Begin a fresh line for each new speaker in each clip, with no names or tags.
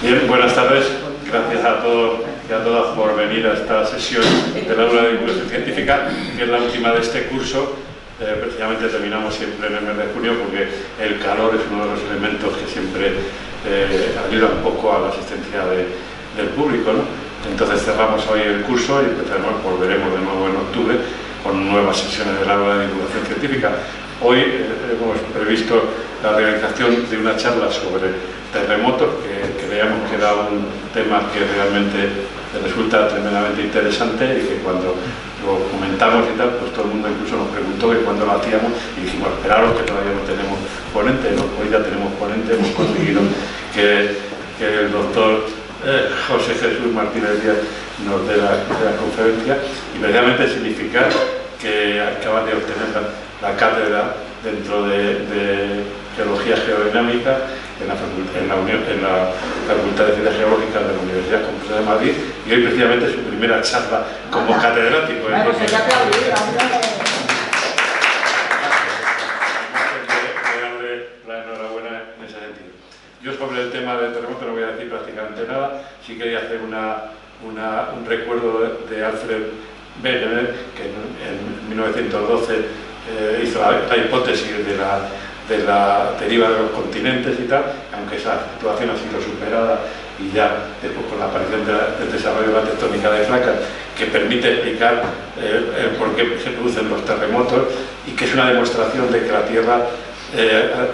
Bien, buenas tardes. Gracias a todos y a todas por venir a esta sesión del aula de divulgación científica, que es la última de este curso. Precisamente terminamos siempre en el mes de junio porque el calor es uno de los elementos que siempre ayuda un poco a la asistencia del público, ¿no? Entonces cerramos hoy el curso y volveremos de nuevo en octubre con nuevas sesiones del aula de divulgación científica. Hoy hemos previsto la realización de una charla sobre terremotos, que creemos que era un tema que realmente resulta tremendamente interesante y que cuando lo comentamos y tal, pues todo el mundo incluso nos preguntó que cuándo lo hacíamos y dijimos, esperaros que todavía no tenemos ponente, ¿no? Hoy ya tenemos ponente, hemos conseguido que el doctor José Jesús Martínez Díaz nos dé la conferencia, y precisamente significar que acaba de obtener la cátedra dentro de Geología Geodinámica en la Facultad de Ciencias Geológicas de la Universidad Complutense de Madrid, y hoy precisamente es su primera charla como catedrático. Le damos la enhorabuena en ese sentido. Yo sobre el tema del terremoto no voy a decir prácticamente nada. Sí quería hacer un recuerdo de Alfred Wegener, que en 1912 hizo la hipótesis de la deriva de los continentes y tal, aunque esa situación ha sido superada y ya después con la aparición del desarrollo de la tectónica de placas, que permite explicar por qué se producen los terremotos, y que es una demostración de que la Tierra,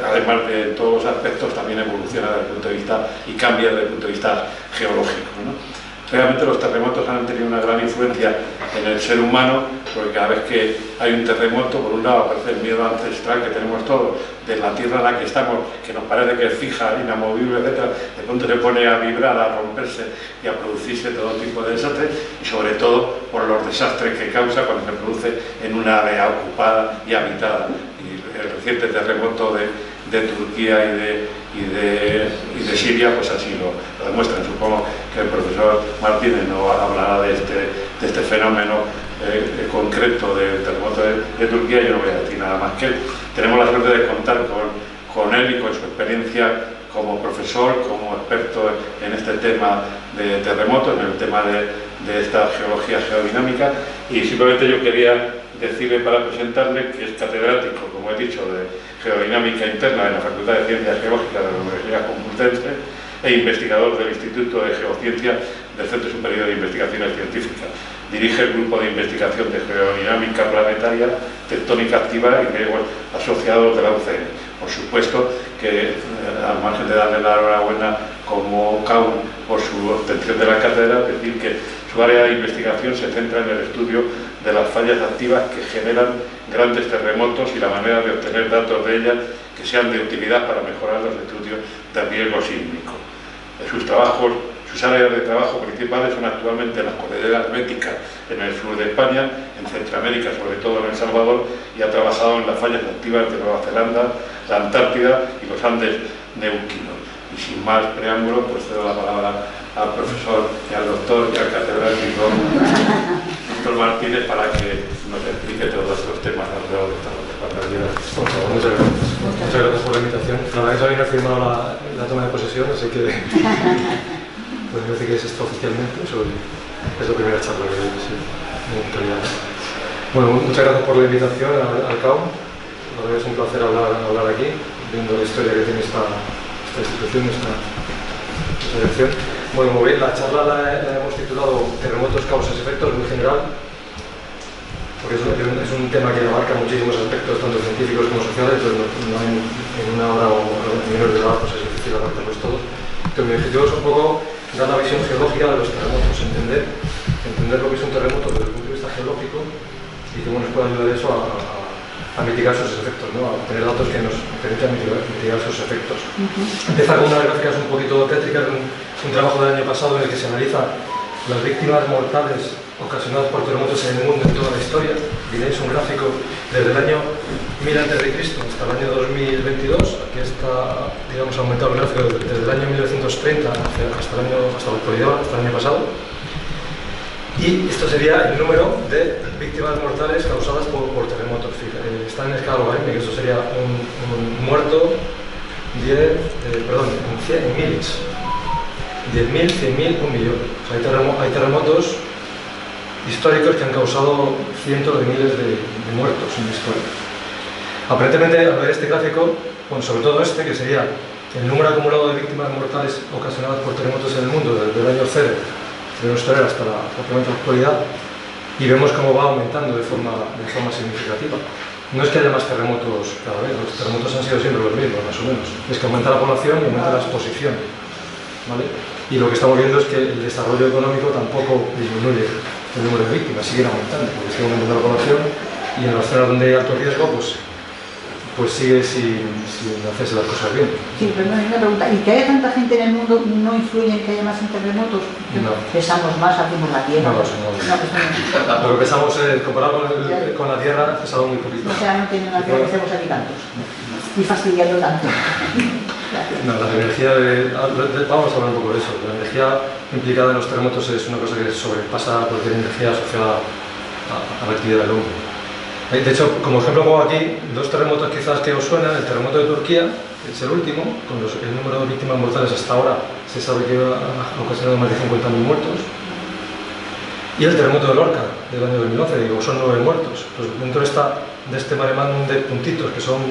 además de todos los aspectos, también evoluciona desde el punto de vista y cambia desde el punto de vista geológico, ¿no? Realmente los terremotos han tenido una gran influencia en el ser humano, porque cada vez que hay un terremoto, por un lado aparece el miedo ancestral que tenemos todos, de la tierra en la que estamos, que nos parece que es fija, inamovible, etc., de pronto se pone a vibrar, a romperse y a producirse todo tipo de desastres, y sobre todo por los desastres que causa cuando se produce en una área ocupada y habitada. Y el reciente terremoto de Turquía y de Siria, pues así lo demuestran. Supongo que el profesor Martínez no hablará de este fenómeno concreto del terremoto de Turquía. Yo no voy a decir nada más que él. Tenemos la suerte de contar con él y con su experiencia como profesor, como experto en este tema de terremotos, en el tema de esta geología geodinámica, y simplemente yo quería decirle para presentarle que es catedrático, como he dicho, de Geodinámica Interna en la Facultad de Ciencias Geológicas de la Universidad Complutense e investigador del Instituto de Geociencia del Centro Superior de Investigaciones Científicas. Dirige el grupo de investigación de geodinámica planetaria, tectónica activa y riesgos asociados de la UCN. Por supuesto que, al margen de darle la enhorabuena como CAU por su obtención de la cátedra, decir que su área de investigación se centra en el estudio de las fallas activas que generan grandes terremotos y la manera de obtener datos de ellas que sean de utilidad para mejorar los estudios de riesgo sísmico. Sus áreas de trabajo principales son actualmente las cordilleras béticas en el sur de España, en Centroamérica, sobre todo en El Salvador, y ha trabajado en las fallas activas de Nueva Zelanda, la Antártida y los Andes neuquinos. Y sin más preámbulos, pues cedo la palabra al profesor y al doctor y al catedrático doctor Martínez para que nos explique todos estos temas alrededor de esta batalla.
Por favor, muchas gracias. Muchas gracias por la invitación. La verdad es que todavía no he firmado la toma de posesión, así que pues me parece que es esto oficialmente. Es la primera charla que doy, sí, en realidad. Bueno, muchas gracias por la invitación al CAU. La verdad es un placer hablar aquí, viendo la historia que tiene esta institución, esta dirección. Bueno, como veis, la charla la hemos titulado Terremotos, causas y efectos, muy general, porque es un tema que abarca muchísimos aspectos, tanto científicos como sociales, entonces no en una hora o menos de hora pues es difícil abarcarlos todos. Entonces mi objetivo es un poco dar la visión geológica de los terremotos, entender lo que es un terremoto desde el punto de vista geológico y cómo nos puede ayudar eso a mitigar sus efectos, ¿no? A obtener datos que nos permitan mitigar sus efectos. Empezar con unas gráficas un poquito tétricas, un trabajo del año pasado en el que se analiza las víctimas mortales ocasionadas por terremotos en el mundo en toda la historia. Veréis un gráfico desde el año 1000 a.C. hasta el año 2022. Aquí está, digamos, aumentado el gráfico desde el año 1930 hasta la actualidad, hasta el año pasado. Y esto sería el número de víctimas mortales causadas por terremotos. Está en escala logarítmica, que eso sería un muerto en miles. 10.000, 100.000, 1.000.000. O sea, hay terremotos históricos que han causado cientos de miles de muertos en la historia. Aparentemente, al ver este gráfico, bueno, sobre todo este, que sería el número acumulado de víctimas mortales ocasionadas por terremotos en el mundo desde el año cero de nuestra era hasta la actualidad, y vemos cómo va aumentando de forma significativa. No es que haya más terremotos cada vez, los terremotos han sido siempre los mismos, más o menos. Es que aumenta la población y aumenta la exposición, ¿vale? Y lo que estamos viendo es que el desarrollo económico tampoco disminuye el número de víctimas, siguen aumentando, porque sigue aumentando la población y en las zonas donde hay alto riesgo, pues sigue sin hacerse las cosas bien.
Sí, pero no hay una pregunta. ¿Y que haya tanta gente en el mundo no influye en que haya más terremotos?
No.
Pesamos más, hacemos la Tierra.
No, eso no. Lo que pesamos, comparado con la Tierra, ha pesado muy poquito.
O sea, no tiene nada que ver que estemos aquí tantos. Y fastidiando tanto.
No, la energía vamos a hablar un poco de eso. La energía implicada en los terremotos es una cosa que sobrepasa cualquier energía asociada a la actividad del hombre. De hecho, como ejemplo pongo aquí dos terremotos quizás que os suenan. El terremoto de Turquía, que es el último, con el número de víctimas mortales hasta ahora se sabe que ha ocasionado más de 50.000 muertos. Y el terremoto de Lorca, del año 2011, digo, son 9 muertos. Pues dentro de este mare magnum de puntitos que son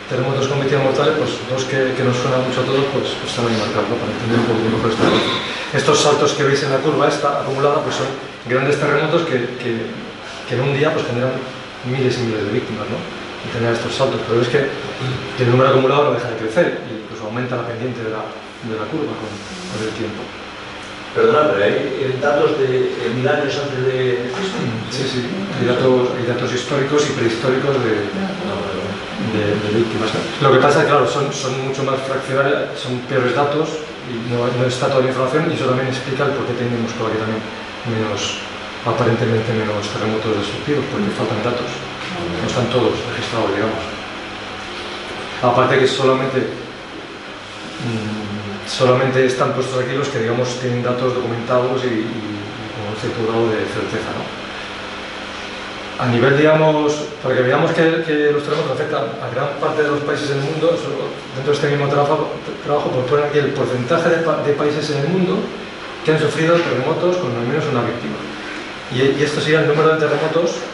terremotos con víctimas mortales, pues dos que nos suenan mucho a todos, pues están ahí marcados, ¿no? Para entender un poco mejor esta cosa. Estos saltos que veis en la curva esta acumulada, pues son grandes terremotos que en un día pues generan miles y miles de víctimas, ¿no? Y generan estos saltos, pero es que el número acumulado no deja de crecer y incluso aumenta la pendiente de la curva con el tiempo.
Perdona, pero hay datos de 1000 años antes de Cristo.
Sí, hay datos históricos y prehistóricos de víctimas, ¿no? Lo que pasa es que, claro, son mucho más fraccionarios, son peores datos y no está toda la información, y eso también explica el por qué tenemos por aquí también aparentemente menos terremotos destructivos, porque faltan datos, no están todos registrados, digamos. Aparte que solamente están puestos aquí los que, digamos, tienen datos documentados y con un cierto grado de certeza, ¿no? A nivel, digamos, para que veamos que los terremotos afectan a gran parte de los países del mundo, dentro de este mismo trabajo pues ponen aquí el porcentaje de países en el mundo que han sufrido terremotos con al menos una víctima. Y esto sería el número de terremotos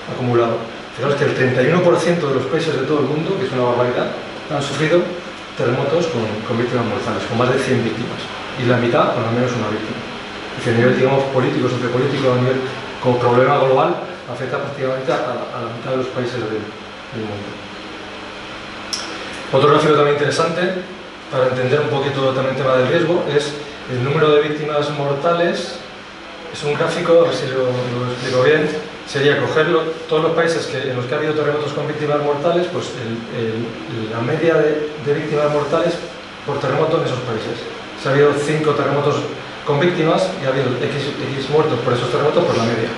acumulado. Fijaos que el 31% de los países de todo el mundo, que es una barbaridad, han sufrido terremotos con víctimas mortales, con más de 100 víctimas. Y la mitad con al menos una víctima. Y que a nivel, digamos, político, sociopolítico, a nivel como problema global, afecta prácticamente a la mitad de los países del mundo. Otro gráfico también interesante, para entender un poquito también el tema del riesgo, es el número de víctimas mortales. Es un gráfico, a ver si lo explico bien, sería coger todos los países en los que ha habido terremotos con víctimas mortales, pues la media de víctimas mortales por terremoto en esos países. Si ha habido 5 terremotos con víctimas y ha habido X muertos por esos terremotos, pues la media.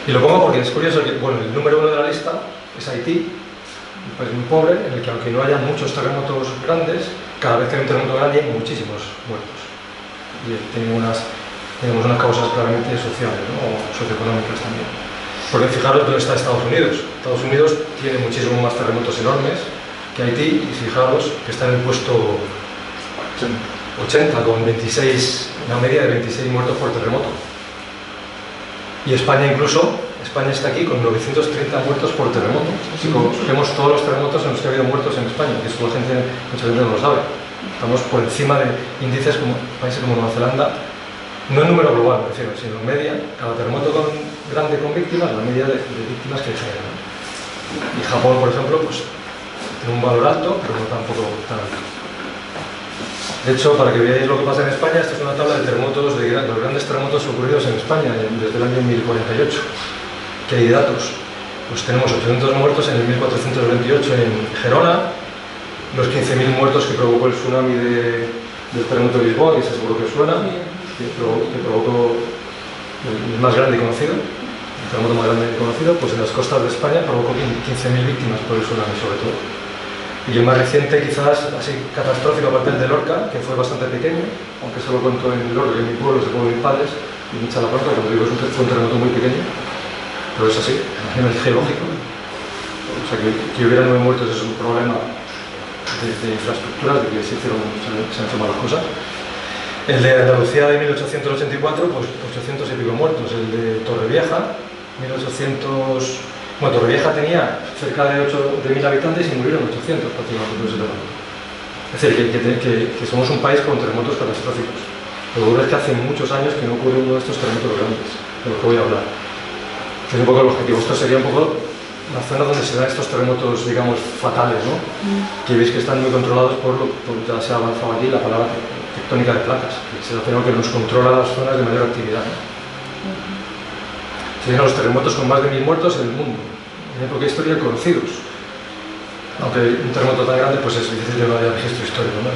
Y lo pongo porque es curioso que, bueno, el número 1 de la lista es Haití, un país muy pobre, en el que aunque no haya muchos terremotos grandes, cada vez que hay un terremoto grande hay muchísimos muertos. Y tenemos unas causas claramente sociales, ¿no? O socioeconómicas también. Porque fijaros dónde está Estados Unidos. Estados Unidos tiene muchísimos más terremotos enormes que Haití, y fijaros que está en el puesto 80 con 26, una media de 26 muertos por terremoto. Y España está aquí con 930 muertos por terremoto. Si cogemos todos los terremotos en los que ha habido muertos en España, que eso mucha gente no lo sabe. Estamos por encima de índices como países como Nueva Zelanda, no en número global, me refiero, sino en media. Cada terremoto grande con víctimas, la media de víctimas que generan. Y Japón, por ejemplo, pues tiene un valor alto, pero no tampoco tan alto. De hecho, para que veáis lo que pasa en España, esta es una tabla de terremotos, de los grandes terremotos ocurridos en España desde el año 1048, que hay datos. Pues tenemos 800 muertos en el 1428 en Gerona, los 15.000 muertos que provocó el tsunami del terremoto de Lisboa, que seguro que os suena, que provocó el más grande conocido, el terremoto más grande conocido, pues en las costas de España provocó 15.000 víctimas por el tsunami sobre todo. Y el más reciente, quizás así catastrófico, aparte del de Lorca, que fue bastante pequeño, aunque solo cuento en Lorca, en mi pueblo, es el pueblo de mis padres, y me echa la puerta, cuando digo fue un terremoto muy pequeño, pero es así, a nivel geológico. O sea, que hubiera 9 muertos es un problema de infraestructuras, de que se han hecho malas cosas. El de Andalucía de 1884, pues 800 y pico muertos. El de Torrevieja, 1800... Bueno, Torrevieja tenía cerca de 1000 habitantes y murieron 800 prácticamente por ese terremoto. Es decir, que somos un país con terremotos catastróficos. Lo duro es que hace muchos años que no ocurre uno de estos terremotos grandes, de los que voy a hablar. Que es un poco el objetivo. Esto sería un poco la zona donde se dan estos terremotos, digamos, fatales, ¿no? Que veis que están muy controlados por ya se ha avanzado aquí la palabra tectónica de placas, que es el fenómeno que nos controla las zonas de mayor actividad, ¿no? Serían los terremotos con más de 1000 muertos en el mundo, en época histórica conocidos. Aunque un terremoto tan grande pues es difícil que no haya registro histórico, ¿no?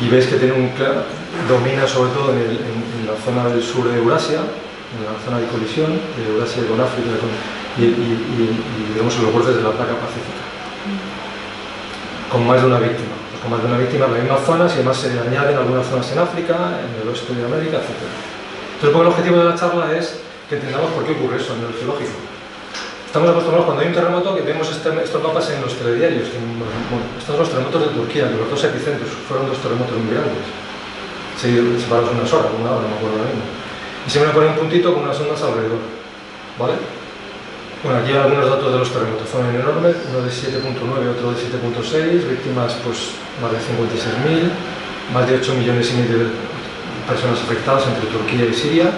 Y veis que tiene domina sobre todo en la zona del sur de Eurasia, en la zona de colisión de Eurasia con África y digamos en los bordes de la placa pacífica, con más de una víctima. Pues con más de una víctima en la misma zona, y además se añaden algunas zonas en África, en el oeste de América, etc. Entonces, el objetivo de la charla es que entendamos por qué ocurre eso a nivel geológico. Estamos acostumbrados cuando hay un terremoto que vemos estos mapas en los telediarios. Bueno, estos son los terremotos de Turquía, que los dos epicentros fueron dos terremotos muy grandes. Separados unas horas, una hora, no me acuerdo ahora mismo. Y siempre me pone un puntito con unas ondas alrededor. ¿Vale? Bueno, aquí hay algunos datos de los terremotos. Fueron enormes, uno de 7.9, otro de 7.6, víctimas pues más de 56.000, más de 8,5 millones de personas afectadas entre Turquía y Siria.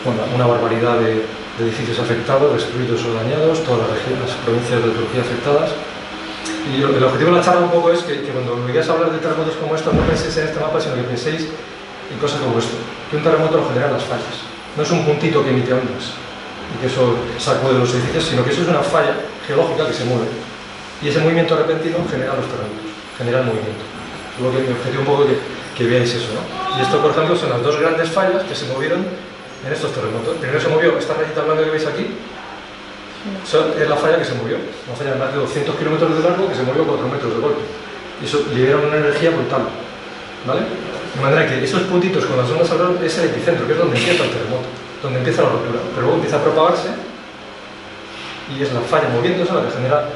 Bueno, una barbaridad de edificios afectados, destruidos o dañados, todas las provincias de Turquía afectadas. Y el objetivo de la charla un poco es que cuando me digáis a hablar de terremotos como estos, no penséis en este mapa, sino que penséis en cosas como esto. Que un terremoto lo generan las fallas. No es un puntito que emite ondas y que eso sacude los edificios, sino que eso es una falla geológica que se mueve. Y ese movimiento repentino genera los terremotos, genera el movimiento. Luego que mi objetivo un poco que veáis eso, ¿no? Y esto, por ejemplo, son las dos grandes fallas que se movieron en estos terremotos. Primero se movió esta rayita blanca que veis aquí, es la falla que se movió, una falla de más de 200 kilómetros de largo que se movió 4 metros de golpe. Y eso libera una energía brutal, ¿vale? De manera que esos puntitos con las ondas alrededor es el epicentro, que es donde empieza el terremoto, donde empieza la ruptura, pero luego empieza a propagarse y es la falla moviéndose la que genera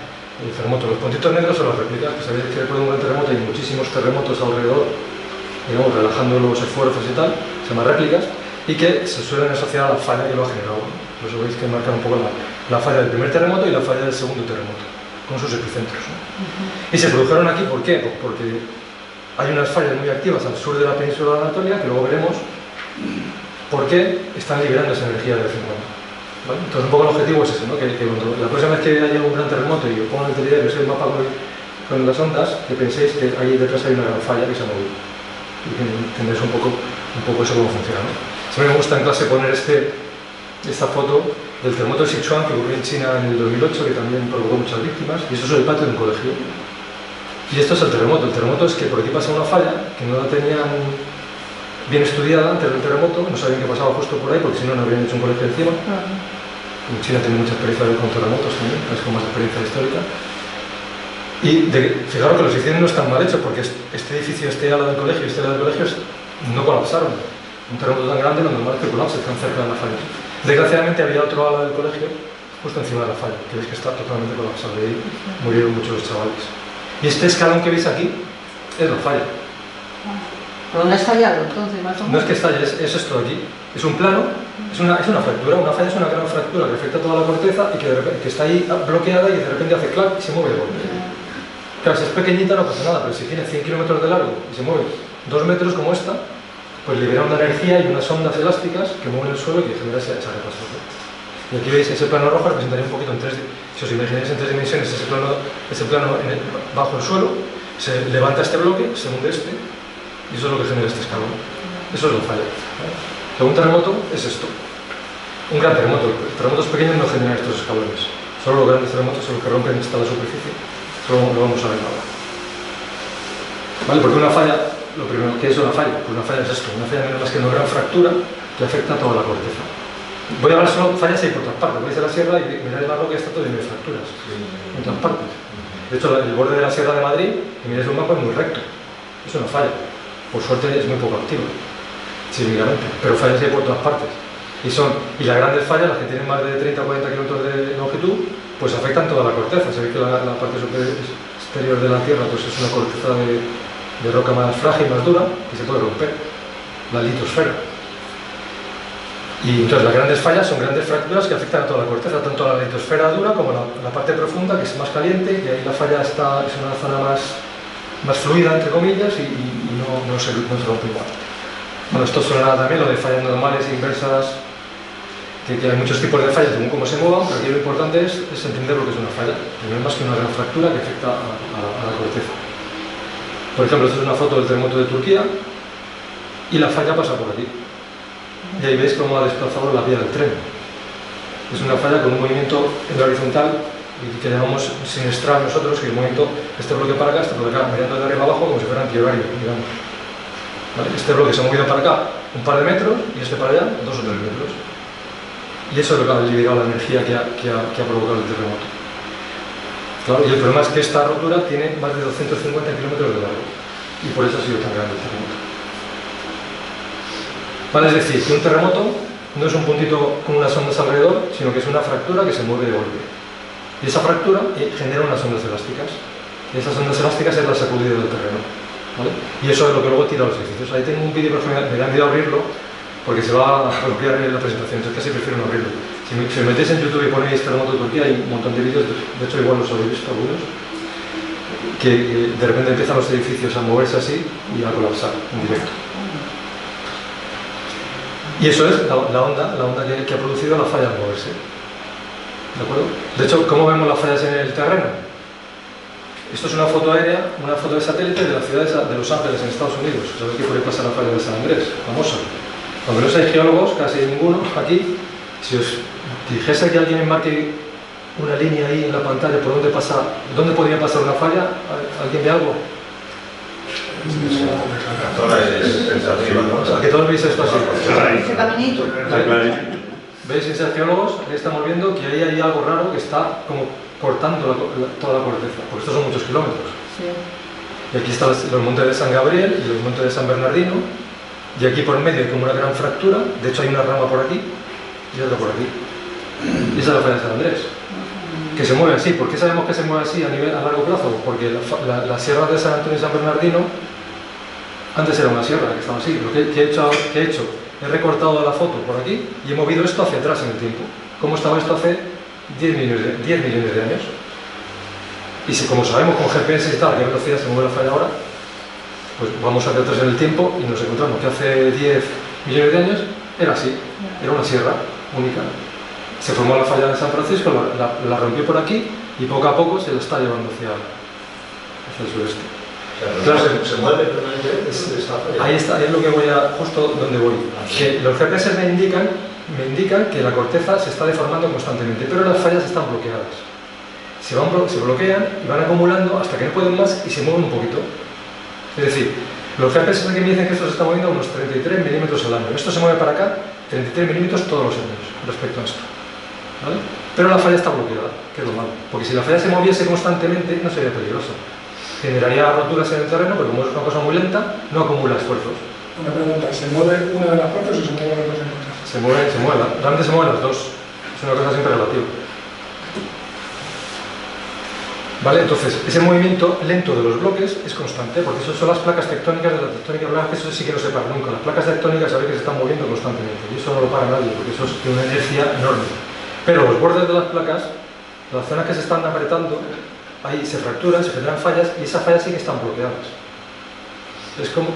el terremoto. Los puntitos negros son las réplicas, que sabéis que después de un gran terremoto hay muchísimos terremotos alrededor, digamos, relajando los esfuerzos y tal, se llaman réplicas, y que se suelen asociar a la falla que lo ha generado. Por eso veis que marcan un poco la falla del primer terremoto y la falla del segundo terremoto, con sus epicentros, ¿no? Y se produjeron aquí, ¿por qué? Pues porque hay unas fallas muy activas al sur de la península de Anatolia, que luego veremos por qué están liberando esa energía de vez en cuando, ¿vale? Entonces un poco el objetivo es ese, ¿no? Que cuando la próxima vez que haya un gran terremoto y os pongan el telediario, el mapa con las ondas, que penséis que ahí detrás hay una gran falla que se ha movido. Y que entendéis un poco eso cómo funciona, ¿no? Siempre me gusta en clase poner esta foto del terremoto de Sichuan que ocurrió en China en el 2008, que también provocó muchas víctimas, y eso es el patio de un colegio. Y esto es el terremoto. El terremoto es que por aquí pasa una falla que no la tenían bien estudiada antes del terremoto, no sabían que pasaba justo por ahí, porque si no, no habrían hecho un colegio encima. En China tiene mucha experiencia con terremotos también, es con más experiencia histórica. Y fijaros que los edificios no están mal hechos, porque este edificio, este ala del colegio y este ala del colegio no colapsaron. Un terremoto tan grande, lo normal es que colapse tan cerca de la falla. Desgraciadamente había otro ala del colegio justo encima de la falla, que veis que está totalmente colapsado, y ahí murieron muchos los chavales. Y este escalón que veis aquí es la falla.
¿Pero dónde ha estallado entonces, más o menos?
No es que estalle, es esto de aquí. Es un plano, es una fractura. Una falla es una gran fractura que afecta a toda la corteza y que está ahí bloqueada y de repente hace clac y se mueve de golpe. Claro, si es pequeñita no pasa nada, pero si tiene 100 kilómetros de largo y se mueve 2 metros como esta, pues libera una energía y unas ondas elásticas que mueven el suelo y que genera esa catástrofe. Y aquí veis ese plano rojo, representaría un poquito en tres, si os imagináis en 3 dimensiones, ese plano bajo el suelo, se levanta este bloque, se hunde este, y eso es lo que genera este escalón. Eso es la falla, ¿vale? Un terremoto es esto. Un gran terremoto. Terremotos pequeños no generan estos escalones. Solo los grandes terremotos son los que rompen esta la superficie. Eso lo vamos a ver ahora. ¿Vale? Porque una falla, lo primero, ¿qué es una falla? Pues una falla es esto. Una falla no es más que una gran fractura que afecta a toda la corteza. Voy a hablar solo fallas ahí por todas partes. Vais a la sierra y miráis la roca, está todo lleno de fracturas. En todas partes. De hecho, el borde de la Sierra de Madrid, y miráis un mapa, es muy recto. Es una falla. Por suerte es muy poco activa, sísmicamente, pero fallas hay por todas partes. Y las grandes fallas, las que tienen más de 30 o 40 kilómetros de longitud, pues afectan toda la corteza. Se ve que la parte exterior de la Tierra pues es una corteza de roca más frágil, más dura, que se puede romper, la litosfera. Y entonces las grandes fallas son grandes fracturas que afectan a toda la corteza, tanto a la litosfera dura como a la parte profunda, que es más caliente, que ahí la falla es una zona más fluida, entre comillas, y no se rompe igual. Bueno, esto sonará también lo de fallas normales e inversas, que hay muchos tipos de fallas según cómo se muevan, pero aquí lo importante es entender lo que es una falla, que no es más que una gran fractura que afecta a la corteza. Por ejemplo, esta es una foto del terremoto de Turquía y la falla pasa por aquí. Y ahí veis cómo ha desplazado la vía del tren. Es una falla con un movimiento en la horizontal que llamamos sinestral nosotros, que el movimiento, este bloque para acá, este bloque acá, mirando de arriba abajo como si fuera antiorario, digamos. ¿Vale? Este bloque se ha movido para acá un par de metros y este para allá 2 o 3 metros. Y eso es lo que ha liberado la energía que ha provocado el terremoto. Claro, y el problema es que esta rotura tiene más de 250 kilómetros de largo. Y por eso ha sido tan grande el terremoto. Vale, es decir, que un terremoto no es un puntito con unas ondas alrededor, sino que es una fractura que se mueve de golpe. Y esa fractura genera unas ondas elásticas. Y esas ondas elásticas es la sacudida del terreno. ¿Vale? Y eso es lo que luego tira los edificios. Ahí tengo un vídeo, pero me da miedo abrirlo, porque se va a bloquear la presentación, entonces casi prefiero no abrirlo. Si me metéis en YouTube y ponéis terremoto de Turquía, hay un montón de vídeos, de hecho igual los habéis visto algunos, que de repente empiezan los edificios a moverse así y a colapsar en directo. Y eso es la onda que ha producido la falla al moverse. ¿De acuerdo? De hecho, ¿cómo vemos las fallas en el terreno? Esto es una foto aérea, una foto de satélite de la ciudad de Los Ángeles, en Estados Unidos. Sabéis que por ahí pasa la falla de San Andrés, famosa. Cuando no hay geólogos, casi ninguno aquí, si os dijese que alguien enmarque una línea ahí en la pantalla por dónde podría pasar una falla, ¿alguien ve algo? ¿A que todos veis esto así?
Ese caminito.
¿Veis, sin ser geólogos? Ahí estamos viendo que ahí hay algo raro que está como cortando toda la corteza, porque estos son muchos kilómetros.
Sí.
Y aquí están los montes de San Gabriel y los montes de San Bernardino, y aquí por medio hay como una gran fractura, de hecho hay una rama por aquí y otra por aquí. Y esa es la falla de San Andrés, que se mueve así. ¿Por qué sabemos que se mueve así a largo plazo? Porque la sierra de San Antonio y San Bernardino antes era una sierra que estaba así. Lo que he hecho, he recortado la foto por aquí y he movido esto hacia atrás en el tiempo. ¿Cómo estaba esto hace 10 millones de años? Y si, como sabemos con GPS y tal, a qué velocidad se mueve la falla ahora, pues vamos hacia atrás en el tiempo y nos encontramos que hace 10 millones de años era así, era una sierra única. Se formó la falla de San Francisco, la rompió por aquí y poco a poco se la está llevando hacia el sureste.
Claro, se mueve permanentemente.
Ahí está, es lo que justo donde voy. Que los GPS me indican que la corteza se está deformando constantemente, pero las fallas están bloqueadas. Se bloquean y van acumulando hasta que no pueden más y se mueven un poquito. Es decir, los GPS que me dicen que esto se está moviendo a unos 33 milímetros al año. Esto se mueve para acá 33 milímetros todos los años respecto a esto. ¿Vale? Pero la falla está bloqueada, que es lo malo. Porque si la falla se moviese constantemente, no sería peligroso. Generaría roturas en el terreno, pero como es una cosa muy lenta, no acumula esfuerzos.
Una pregunta, ¿se mueve una de las partes o se mueve las dos en contra?
Se mueve, realmente se mueven las dos. Es una cosa siempre relativa. ¿Vale? Entonces, ese movimiento lento de los bloques es constante, porque eso son las placas tectónicas de la tectónica blanca, que eso sí que no se para nunca. Las placas tectónicas sabéis que se están moviendo constantemente, y eso no lo para nadie, porque eso tiene una inercia enorme. Pero los bordes de las placas, las zonas que se están apretando, ahí se fracturan, se generan fallas, y esas fallas sí que están bloqueadas. Es como...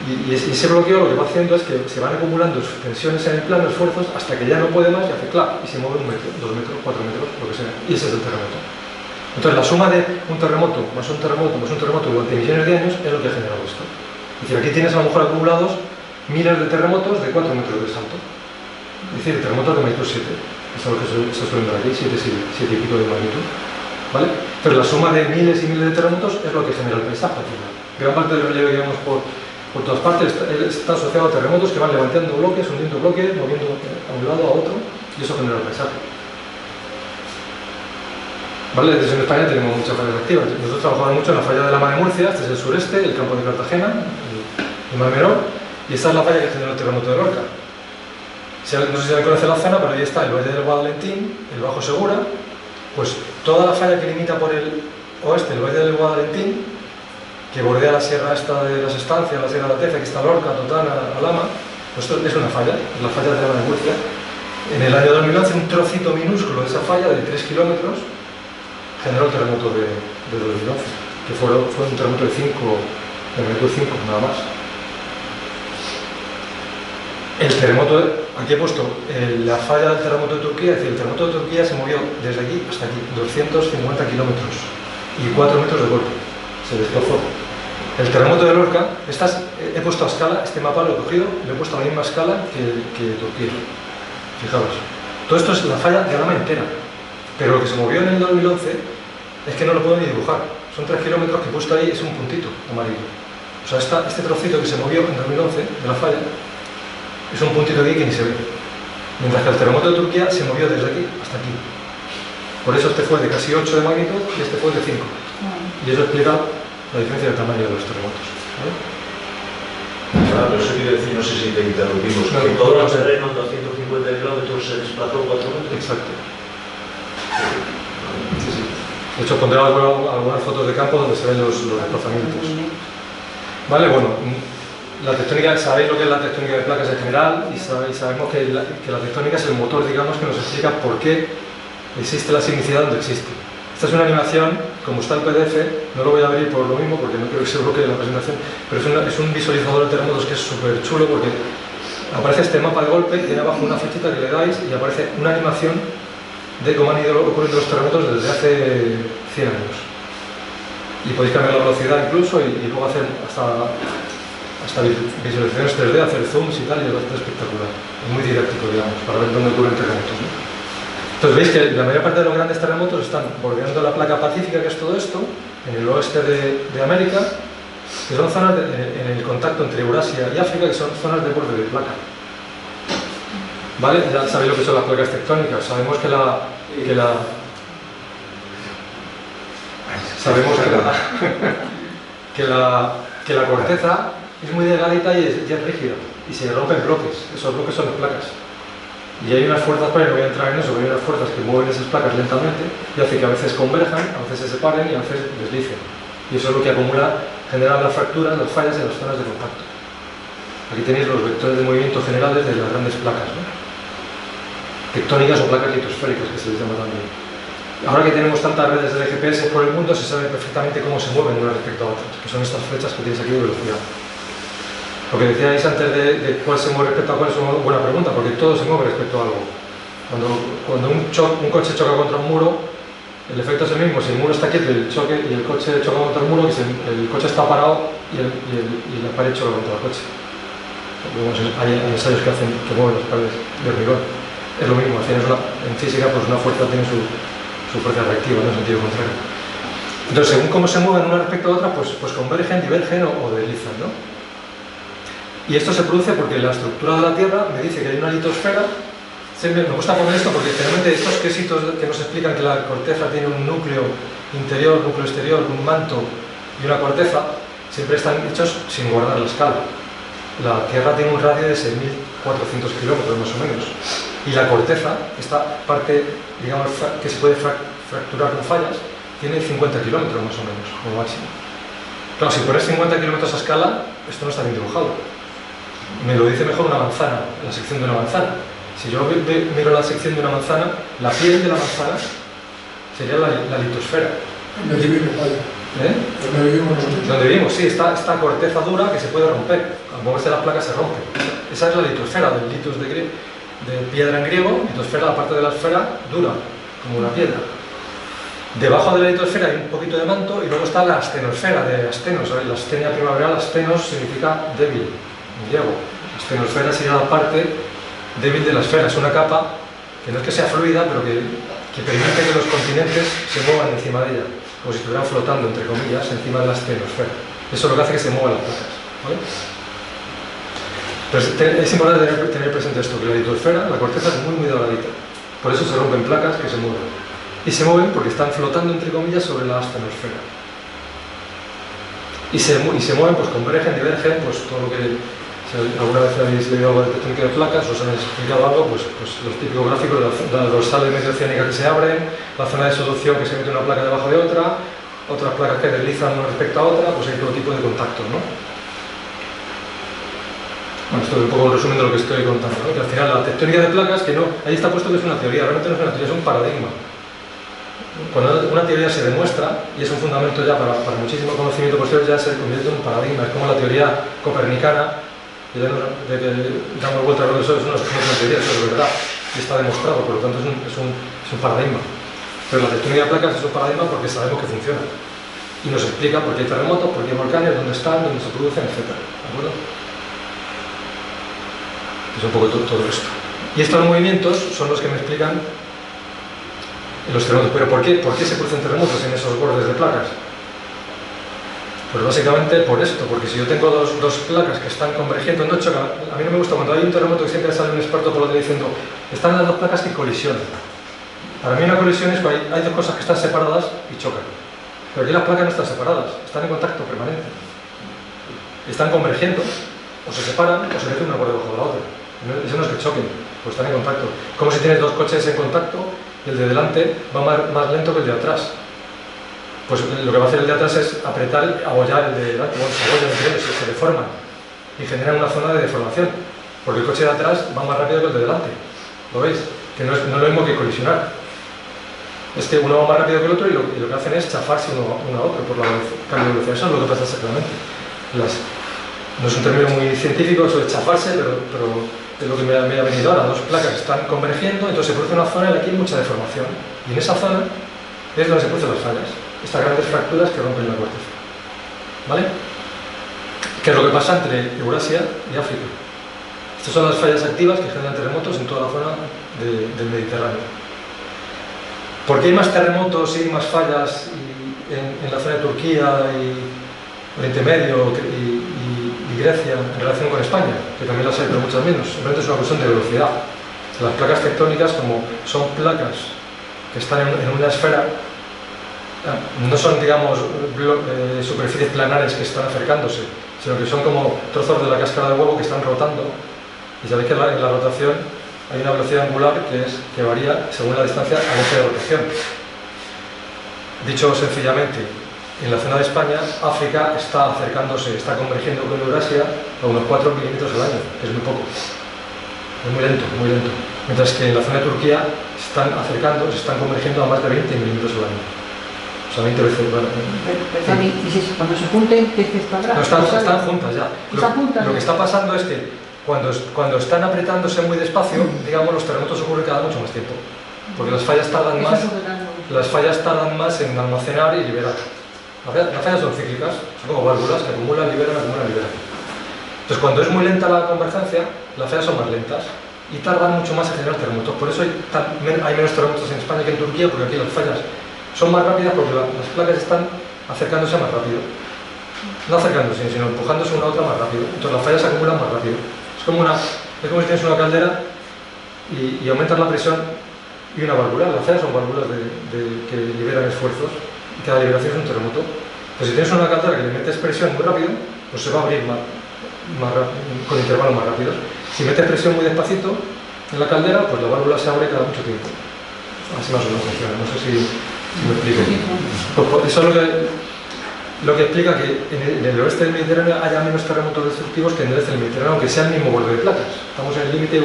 Y ese bloqueo lo que va haciendo es que se van acumulando tensiones en el plano, esfuerzos, hasta que ya no puede más y hace clap, y se mueve 1 metro, 2 metros, 4 metros, lo que sea. Y ese es el terremoto. Entonces, la suma de un terremoto más un terremoto durante millones de años es lo que ha generado esto. Es decir, aquí tienes a lo mejor acumulados miles de terremotos de 4 metros de salto. Es decir, terremotos de magnitud 7. Eso es lo que se suele ver aquí, 7 y pico de magnitud. ¿Vale? Pero la suma de miles y miles de terremotos es lo que genera el paisaje al final. Gran parte del relieve que vemos por todas partes está asociado a terremotos que van levantando bloques, hundiendo bloques, moviendo a un lado a otro, y eso genera el paisaje. ¿Vale? Desde en España tenemos muchas fallas activas. Nosotros trabajamos mucho en la falla de la Mar de Murcia, este es el sureste, el campo de Cartagena, el Mar Menor, y esta es la falla que generó el terremoto de Lorca. No sé si se conoce la zona, pero ahí está el Valle del Guadalentín, el Bajo Segura, pues toda la falla que limita por el oeste, el Valle del Guadalentín, que bordea la sierra esta de las Estancias, la sierra de la Teza, que está Lorca, Totana, Alhama, pues esto es una falla, es la falla de Alhama de Murcia. En el año 2011, un trocito minúsculo de esa falla, de 3 kilómetros, generó el terremoto de 2011, que fue un terremoto de 5, de magnitud 5, nada más. El terremoto, aquí he puesto la falla del terremoto de Turquía, es decir, el terremoto de Turquía se movió desde aquí hasta aquí, 250 kilómetros y 4 metros de golpe, se desplazó. El terremoto de Lorca, he puesto a escala, este mapa lo he cogido, lo he puesto a la misma escala que Turquía. Fijaros, todo esto es la falla de Alhama entera, pero lo que se movió en el 2011 es que no lo puedo ni dibujar. Son 3 kilómetros que he puesto ahí, es un puntito amarillo. O sea, este trocito que se movió en 2011 de la falla es un puntito aquí que ni se ve. Mientras que el terremoto de Turquía se movió desde aquí hasta aquí. Por eso este fue de casi 8 de magnitud y este fue de 5. Y eso explica la diferencia de tamaño de los terremotos. ¿Vale?
Claro, pero eso quiere decir, no sé si te interrumpimos,
No,
que
no,
todo
no,
el terreno en 250 kilómetros se desplazó 4 metros.
Exacto. Sí, sí. De hecho, pondré algunas fotos de campo donde se ven los desplazamientos. Vale, bueno, la tectónica, sabéis lo que es la tectónica de placas en general y sabemos que la tectónica es el motor, digamos, que nos explica por qué existe la sismicidad donde existe. Esta es una animación, como está el PDF, no lo voy a abrir por lo mismo porque no creo que se bloquee la presentación, pero es un visualizador de terremotos que es súper chulo porque aparece este mapa de golpe y tiene abajo una flechita que le dais y aparece una animación de cómo han ido ocurriendo los terremotos desde hace 100 años. Y podéis cambiar la velocidad incluso y luego hacer hasta visualizaciones 3D, hacer zooms y tal, y es bastante espectacular. Es muy didáctico, digamos, para ver dónde ocurren terremotos, ¿no? Entonces veis que la mayor parte de los grandes terremotos están bordeando la placa pacífica, que es todo esto, en el oeste de América, que son zonas en el contacto entre Eurasia y África, que son zonas de borde de placa. ¿Vale? Ya sabéis lo que son las placas tectónicas. Sabemos que la corteza es muy delgadita y es rígida y se rompen bloques. Esos bloques son las placas. Y hay unas fuerzas, pero no voy a entrar en eso, pero hay unas fuerzas que mueven esas placas lentamente y hace que a veces converjan, a veces se separen y a veces deslicen. Y eso es lo que genera las fracturas, las fallas en las zonas de contacto. Aquí tenéis los vectores de movimiento generales de las grandes placas, ¿no? Tectónicas o placas litosféricas, que se les llama también. Ahora que tenemos tantas redes de GPS por el mundo, se sabe perfectamente cómo se mueven unas respecto a otras, que son estas flechas que tenéis aquí de velocidad. Lo que decíais antes de cuál se mueve respecto a cuál es una buena pregunta, porque todo se mueve respecto a algo. Cuando un coche choca contra un muro, el efecto es el mismo. Si el muro está quieto y el coche choca contra el muro, el coche está parado y la pared choca contra el coche. Hay ensayos que mueven las paredes de hormigón. Es lo mismo, en física pues una fuerza tiene su fuerza reactiva, ¿no? En sentido contrario. Entonces, según cómo se mueven una respecto a otra, pues convergen, divergen o deslizan, ¿no? Y esto se produce porque la estructura de la Tierra me dice que hay una litosfera. Siempre me gusta poner esto porque generalmente estos quesitos que nos explican que la corteza tiene un núcleo interior, núcleo exterior, un manto y una corteza, siempre están hechos sin guardar la escala. La Tierra tiene un radio de 6.400 kilómetros más o menos. Y la corteza, esta parte, digamos, que se puede fracturar con fallas, tiene 50 kilómetros más o menos, como máximo. Claro, si pones 50 kilómetros a escala, esto no está bien dibujado. Me lo dice mejor una manzana, la sección de una manzana. Si yo miro la sección de una manzana, la piel de la manzana sería la litosfera.
Donde vivimos, vaya. Donde vivimos nosotros.
Donde vivimos, sí, esta corteza dura que se puede romper. Al moverse las placas se rompe. Esa es la litosfera, del litos de piedra en griego, litosfera, la parte de la esfera dura, como una piedra. Debajo de la litosfera hay un poquito de manto y luego está la astenosfera de astenos. La astenia primaveral, astenos significa débil, en griego. Astenosfera sería la parte débil de la esfera, es una capa que no es que sea fluida, pero que permite que los continentes se muevan encima de ella, como si estuvieran flotando, entre comillas, encima de la astenosfera. Eso es lo que hace que se muevan las placas, ¿vale? Entonces, es importante tener presente esto, que la litosfera, la corteza es muy delgadita, por eso se rompen placas que se mueven. Y se mueven porque están flotando, entre comillas, sobre la astenosfera. Y se mueven, pues convergen, divergen, pues todo lo que... Si alguna vez habéis leído algo de tectónica de placas, os han explicado algo, pues los típicos gráficos de las dorsales medio oceánicas que se abren, la zona de solución que se mete una placa debajo de otra, otras placas que deslizan una respecto a otra, pues hay todo tipo de contactos, ¿no? Bueno, esto es un poco un resumen de lo que estoy contando, ¿no? Que al final la tectónica de placas, que no, ahí está puesto que es una teoría, realmente no es una teoría, es un paradigma. Cuando una teoría se demuestra, y es un fundamento ya para muchísimo conocimiento posterior, ya se convierte en un paradigma. Es como la teoría copernicana, que ya de que damos vuelta a lo que eso es una teoría, eso es verdad, y está demostrado, por lo tanto es un paradigma. Pero la tectónica de placas es un paradigma porque sabemos que funciona. Y nos explica por qué hay terremotos, por qué hay volcanes, dónde están, dónde se producen, etc. ¿De acuerdo? Es un poco todo esto. Y estos movimientos son los que me explican los terremotos. ¿Pero por qué se producen terremotos en esos bordes de placas? Pues básicamente por esto, porque si yo tengo dos placas que están convergiendo, no chocan. A mí no me gusta cuando hay un terremoto que siempre sale un experto por lo que diciendo están las dos placas que colisionan. Para mí una colisión es cuando hay dos cosas que están separadas y chocan. Pero aquí las placas no están separadas, están en contacto permanente. Están convergiendo, o se separan, o se meten una por debajo de la otra. Eso no es que choquen, pues están en contacto. Como si tienes dos coches en contacto y el de delante va más lento que el de atrás. Pues lo que va a hacer el de atrás es apretar, abollar el de delante, bueno, se abollan entre ellos, se deforman y generan una zona de deformación, porque el coche de atrás va más rápido que el de delante. ¿Lo veis? Que no es lo mismo que colisionar. Es que uno va más rápido que el otro y lo que hacen es chafarse uno a otro por la cambio de velocidad. Eso es lo que pasa exactamente. No es un término muy científico eso de chafarse, pero es lo que me ha venido ahora. Dos placas están convergiendo, entonces se produce una zona en la que hay mucha deformación. Y en esa zona es donde se producen las fallas. Estas grandes fracturas que rompen la corteza. ¿Vale? ¿Qué es lo que pasa entre Eurasia y África? Estas son las fallas activas que generan terremotos en toda la zona del Mediterráneo. ¿Por qué hay más terremotos y más fallas en la zona de Turquía y Oriente Medio y Grecia en relación con España? Que también las hay, pero muchas menos. Simplemente es una cuestión de velocidad. Las placas tectónicas, como son placas que están en una esfera, no son, digamos, superficies planares que están acercándose, sino que son como trozos de la cáscara de huevo que están rotando. Y sabéis que en la rotación hay una velocidad angular que varía según la distancia al eje de rotación. Dicho sencillamente, en la zona de España, África está acercándose, está convergiendo con Eurasia a unos 4 milímetros al año, que es muy poco. Es muy lento, muy lento. Mientras que en la zona de Turquía se están convergiendo a más de 20 milímetros al año. O sea, 20 veces.
Perdón, ¿y cuando se junten, qué habrá?
No, están juntas ya.
Lo
que está pasando es que cuando están apretándose muy despacio, digamos, los terremotos ocurren cada mucho más tiempo. Porque las fallas tardan más en almacenar y liberar. Las fallas son cíclicas, son como válvulas que acumulan, liberan. Entonces, cuando es muy lenta la convergencia, las fallas son más lentas y tardan mucho más en generar terremotos. Por eso hay menos terremotos en España que en Turquía, porque aquí las fallas son más rápidas porque las placas están acercándose más rápido. No acercándose, sino empujándose una a otra más rápido. Entonces las fallas se acumulan más rápido. Es como si tienes una caldera y aumentas la presión y una válvula. Las fallas son válvulas que liberan esfuerzos y cada liberación es un terremoto. Pues si tienes una caldera que le metes presión muy rápido, pues se va a abrir con intervalos más rápidos. Si metes presión muy despacito en la caldera, pues la válvula se abre cada mucho tiempo. Así más o menos funciona. No sé si me explico. Pues eso es lo que explica que en el oeste del Mediterráneo haya menos terremotos destructivos que en el este del Mediterráneo, aunque sea el mismo borde de placas. Estamos en el límite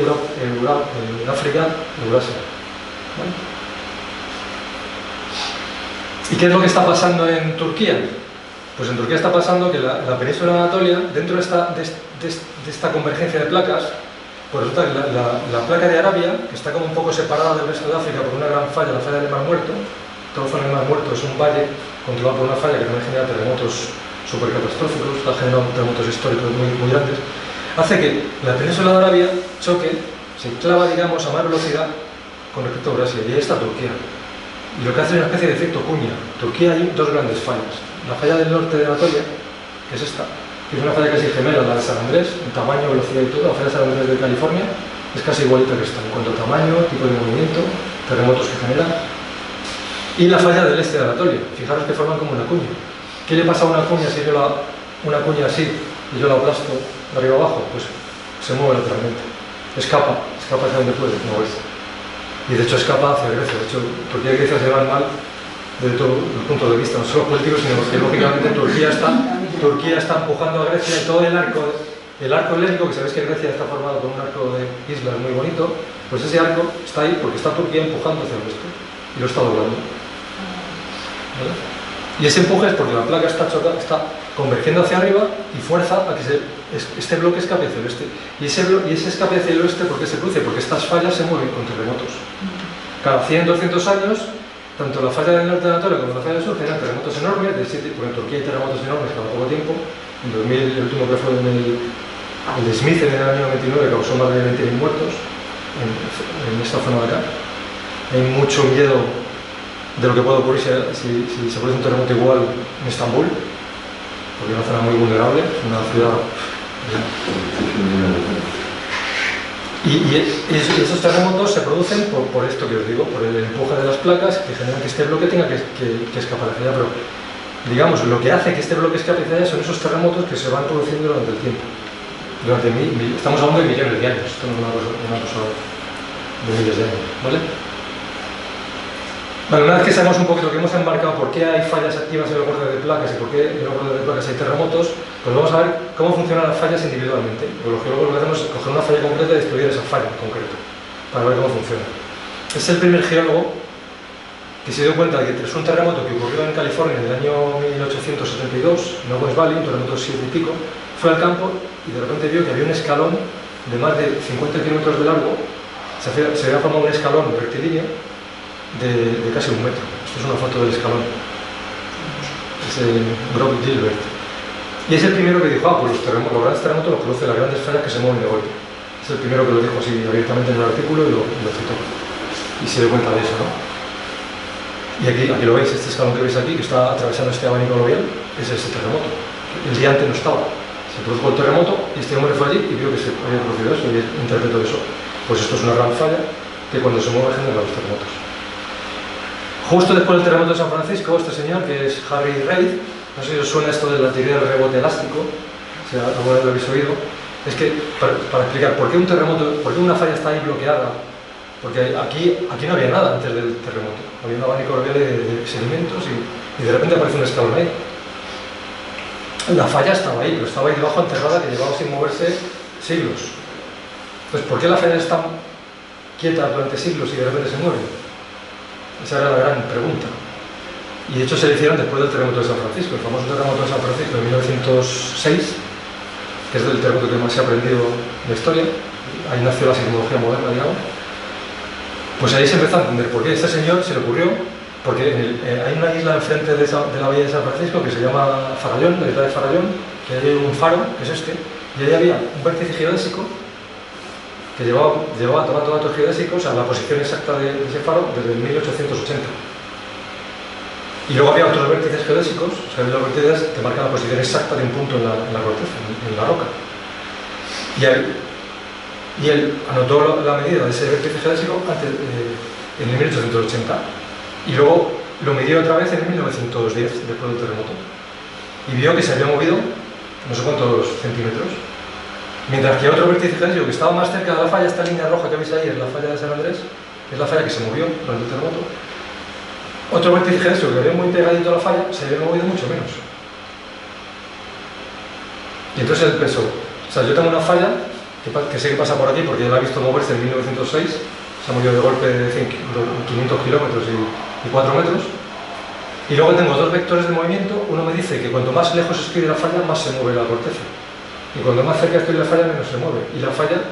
África, Eurasia. ¿Vale? ¿Y qué es lo que está pasando en Turquía? Pues en Turquía está pasando que la península de Anatolia, dentro de esta convergencia de placas, pues resulta que la placa de Arabia, que está como un poco separada del resto de África por una gran falla, la falla del Mar Muerto. Toda la zona del Mar Muerto es un valle controlado por una falla que también genera terremotos supercatastróficos, está generando terremotos históricos muy grandes, hace que la península de Arabia choque, se clava, digamos, a más velocidad con respecto a Eurasia, y ahí está Turquía. Y lo que hace es una especie de efecto cuña. En Turquía hay dos grandes fallas. La falla del norte de Anatolia, que es esta, que es una falla casi gemela a la de San Andrés, en tamaño, velocidad y todo. La falla de San Andrés de California es casi igualita que esta, en cuanto a tamaño, tipo de movimiento, terremotos que genera. Y la falla del este de Anatolia, fijaros que forman como una cuña. ¿Qué le pasa a una cuña si yo una cuña así y yo la aplasto de arriba abajo? Pues se mueve lateralmente, escapa hacia donde puede moverse. Y de hecho escapa hacia Grecia. De hecho, Turquía y Grecia se van mal desde todo el punto de vista, no solo político, sino que lógicamente Turquía está empujando a Grecia y todo el arco helénico, que sabéis que Grecia está formado con un arco de islas muy bonito, pues ese arco está ahí porque está Turquía empujando hacia el oeste y lo está doblando. ¿Vale? Y ese empuje es porque la placa está convergiendo hacia arriba y fuerza a que este bloque escape hacia el oeste. Y ese escape hacia el oeste, ¿por qué se produce? Porque estas fallas se mueven con terremotos. Cada 100, 200 años, tanto la falla del norte de Anatolia como la falla del sur generan terremotos enormes, porque en Turquía hay terremotos enormes cada poco tiempo. En 2000, el último que fue el de Smith en el año 99, causó más de 20.000 muertos en esta zona de acá. Hay mucho miedo de lo que puede ocurrir si se produce un terremoto igual en Estambul, porque es una zona muy vulnerable, es una ciudad. Y esos terremotos se producen por esto que os digo, por el empuje de las placas que generan que este bloque tenga que escapar hacia allá. Pero digamos, lo que hace que este bloque escape hacia allá son esos terremotos que se van produciendo durante el tiempo. Estamos hablando de millones de años, esto no es una cosa de miles de años, ¿vale? Bueno, una vez que sabemos un poquito que hemos embarcado por qué hay fallas activas en el borde de placas y por qué en el borde de placas hay terremotos, pues vamos a ver cómo funcionan las fallas individualmente. Pues los geólogos lo que hacemos es coger una falla concreta y estudiar esa falla en concreto, para ver cómo funciona. Es el primer geólogo que se dio cuenta de que tras un terremoto que ocurrió en California en el año 1872, en Owens Valley, un terremoto de 7 y pico, fue al campo y de repente vio que había un escalón de más de 50 kilómetros de largo, se había formado un escalón rectilíneo de casi 1 metro. Esto es una foto del escalón. Es el Grob Gilbert. Y es el primero que dijo, pues los grandes terremotos los producen las grandes fallas que se mueven de golpe. Es el primero que lo dijo así abiertamente en un artículo y lo citó. Y se dio cuenta de eso, ¿no? Y aquí lo veis, este escalón que veis aquí, que está atravesando este abanico aluvial, es ese terremoto. El día antes no estaba. Se produjo el terremoto y este hombre fue allí y vio que se había producido eso y interpretó eso. Pues esto es una gran falla que cuando se mueve genera los terremotos. Justo después del terremoto de San Francisco, este señor, que es Harry Reid, no sé si os suena esto de la teoría del rebote elástico, si alguna vez lo habéis oído, es que, para explicar por qué un terremoto, por qué una falla está ahí bloqueada, porque aquí no había nada antes del terremoto, había un abanico aluvial de sedimentos y de repente aparece un escalón ahí. La falla estaba ahí, pero estaba ahí debajo enterrada que llevaba sin moverse siglos. Entonces, ¿por qué la falla está quieta durante siglos y de repente se mueve? Esa era la gran pregunta. Y de hecho se le hicieron después del terremoto de San Francisco, el famoso terremoto de San Francisco de 1906, que es el terremoto que más se ha aprendido en la historia. Ahí nació la sismología moderna, digamos. Pues ahí se empezó a entender por qué este señor se le ocurrió, porque hay una isla enfrente de la bahía de San Francisco que se llama Farallón, la isla de Farallón, que hay un faro, que es este, y ahí había un vértice geodésico que llevaba tomando datos geodésicos a la posición exacta de ese faro desde 1880. Y luego había otros vértices geodésicos, o sea, los vértices que marcan la posición exacta de un punto en la corteza, en la roca. Y él anotó la medida de ese vértice geodésico en 1880 y luego lo midió otra vez en 1910, después del terremoto. Y vio que se había movido no sé cuántos centímetros. Mientras que otro vértice geodésico que estaba más cerca de la falla, esta línea roja que veis ahí es la falla de San Andrés, es la falla que se movió durante el terremoto. Otro vértice geodésico que había muy pegadito a la falla se había movido mucho menos. Y entonces él pensó, o sea, yo tengo una falla que sé que pasa por aquí porque ya la he visto moverse en 1906, se ha movido de golpe de 500 kilómetros y 4 metros. Y luego tengo dos vectores de movimiento, uno me dice que cuanto más lejos estoy de la falla, más se mueve la corteza. Y cuando más cerca estoy de la falla, menos se mueve. Y la falla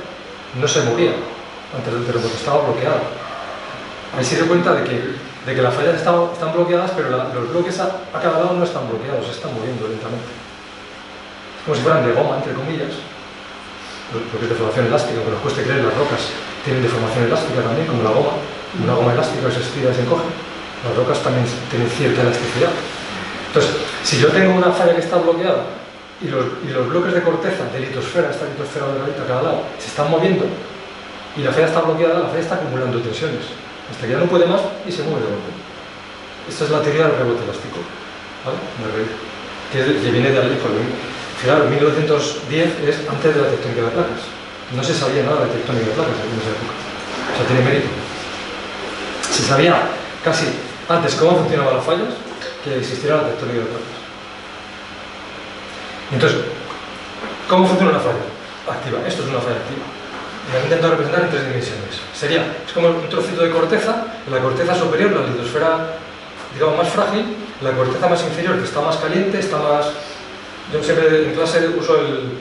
no se movía antes del terremoto, estaba bloqueada. Ahí se dio cuenta de que las fallas están bloqueadas, pero los bloques a cada lado no están bloqueados, se están moviendo lentamente. Es como si fueran de goma, entre comillas, porque es deformación elástica, aunque nos cueste creer, las rocas tienen deformación elástica también, como la goma. Una goma elástica se estira y se encoge. Las rocas también tienen cierta elasticidad. Entonces, si yo tengo una falla que está bloqueada y los bloques de corteza de litosfera, esta litosfera delgadita a cada lado, se están moviendo y la falla está bloqueada, la falla está acumulando tensiones hasta que ya no puede más y se mueve de golpe. Esta es la teoría del rebote elástico, ¿vale? Que viene de Alejo. Claro, 1910 es antes de la tectónica de placas. No se sabía nada de tectónica de placas en esa época. O sea, tiene mérito. Se sabía casi Antes, ¿cómo funcionaban las fallas? Que existiera la tectónica de placas. Entonces, ¿cómo funciona una falla activa? Esto es una falla activa. La he intentado representar en 3 dimensiones. Es como un trocito de corteza, en la corteza superior, la litosfera, digamos, más frágil, la corteza más inferior, que está más caliente, está más... Yo siempre en clase uso el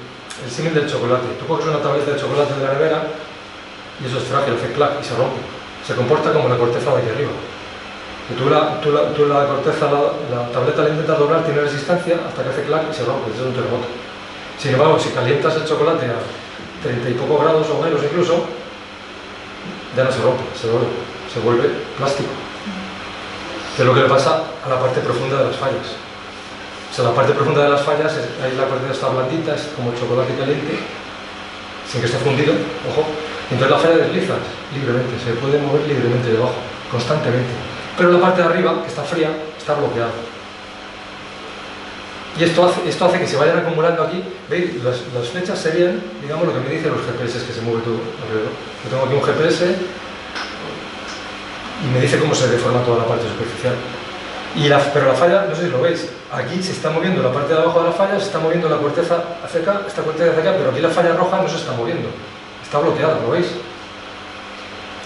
símil del chocolate. Tú coges una tableta de chocolate de la nevera y eso es frágil, hace clac y se rompe. Se comporta como la corteza de aquí arriba. Y tú la corteza, la tableta la intentas doblar, tiene resistencia hasta que hace clac y se rompe. Eso es un terremoto. Sin embargo, si calientas el chocolate a 30 y pocos grados o menos incluso, ya no se rompe, se vuelve plástico. Que es lo que le pasa a la parte profunda de las fallas. O sea, la parte profunda de las fallas, ahí la parte está blandita, es como chocolate caliente, sin que esté fundido, ojo. Entonces la falla desliza libremente, se puede mover libremente debajo, constantemente. Pero la parte de arriba, que está fría, está bloqueada. Y esto hace que se vayan acumulando aquí. ¿Veis? Las flechas serían, digamos, lo que me dicen los GPS que se mueve todo alrededor. Yo tengo aquí un GPS y me dice cómo se deforma toda la parte superficial. Pero la falla, no sé si lo veis, aquí se está moviendo la parte de abajo de la falla, se está moviendo la corteza hacia acá, esta corteza hacia acá, pero aquí la falla roja no se está moviendo. Está bloqueada, ¿lo veis?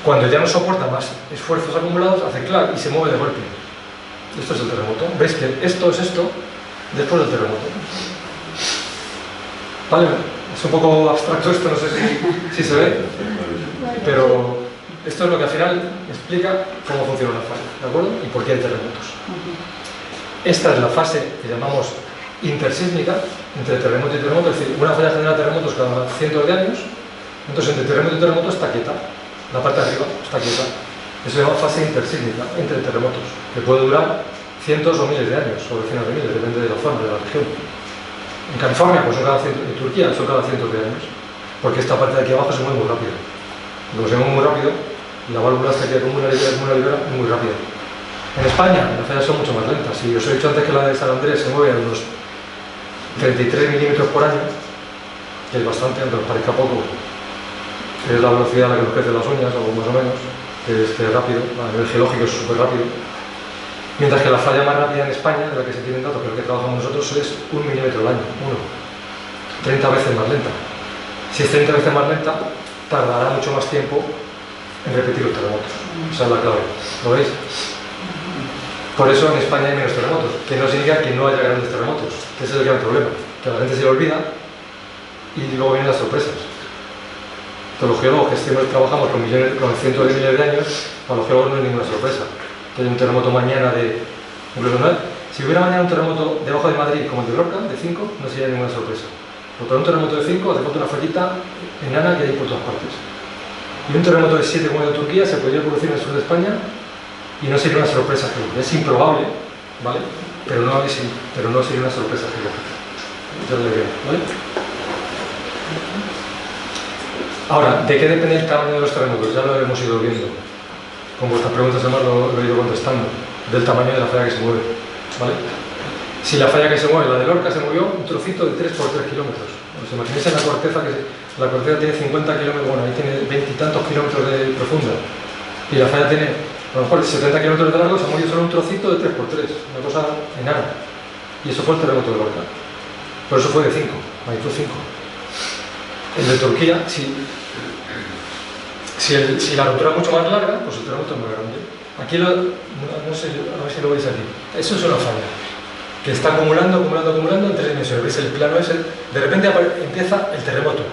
Cuando ya no soporta más esfuerzos acumulados, hace clac y se mueve de golpe. Esto es el terremoto. ¿Veis que esto es esto después del terremoto? Vale, es un poco abstracto esto, no sé si se ve, pero esto es lo que al final explica cómo funciona una falla, ¿de acuerdo? Y por qué hay terremotos. Esta es la fase que llamamos intersísmica, entre terremoto y terremoto, es decir, una falla genera terremotos cada cientos de años, entonces entre terremoto y terremoto está quieta, la parte de arriba está quieta. Eso se llama fase intersísmica, entre terremotos, que puede durar cientos o miles de años, o decenas de miles, depende de la zona, de la región. En California, pues en Turquía, son cada cientos de años, porque esta parte de aquí abajo se mueve muy rápido. Como se mueve muy rápido, la válvula hasta que acumula libera muy rápido. En España, las fallas son mucho más lentas. Y os he dicho antes que la de San Andrés se mueve a unos 33 milímetros por año, que es bastante, aunque os parezca poco, que es la velocidad a la que nos crecen las uñas, o más o menos, que es rápido, a nivel geológico es súper rápido. Mientras que la falla más rápida en España, de la que se tienen datos, que es la que trabajamos nosotros, es 1 milímetro al año, 30 veces más lenta. Si es 30 veces más lenta, tardará mucho más tiempo en repetir los terremotos. Esa es la clave, ¿lo veis? Por eso en España hay menos terremotos, que no significa que no haya grandes terremotos, que ese es el gran problema, que a la gente se le olvida y luego vienen las sorpresas. Entonces, los geólogos que siempre trabajamos con cientos de miles de años, para los geólogos no es ninguna sorpresa. Que hay un terremoto mañana incluso no, si hubiera mañana un terremoto debajo de Madrid como el de Lorca, de 5, no sería ninguna sorpresa. Porque un terremoto de 5 hace falta una fallita enana que hay por todas partes. Y un terremoto de 7 como el de Turquía se podría producir en el sur de España y no sería una sorpresa geológica. Es improbable, ¿vale? Pero no sería una sorpresa geológica. Ya lo diré, ¿vale? Ahora, ¿de qué depende el tamaño de los terremotos? Ya lo hemos ido viendo. Con vuestras preguntas además lo he ido contestando. Del tamaño de la falla que se mueve, ¿vale? Si la falla que se mueve, la de Lorca, se movió un trocito de 3 por 3 kilómetros. Os imagináis en la corteza, la corteza tiene 50 kilómetros, bueno, ahí tiene 20 y tantos kilómetros de profunda. Y la falla tiene, a lo mejor, 70 kilómetros de largo, se movió solo un trocito de 3 por 3, una cosa enana. Y eso fue el terremoto de Lorca. Por eso fue de 5, magnitud 5. El de Turquía, si la rotura es mucho más larga, pues el terremoto es más grande. Aquí, no sé, a ver si lo veis aquí. Eso es una falla que está acumulando en 3 dimensiones. ¿Veis el plano ese? De repente empieza el terremoto.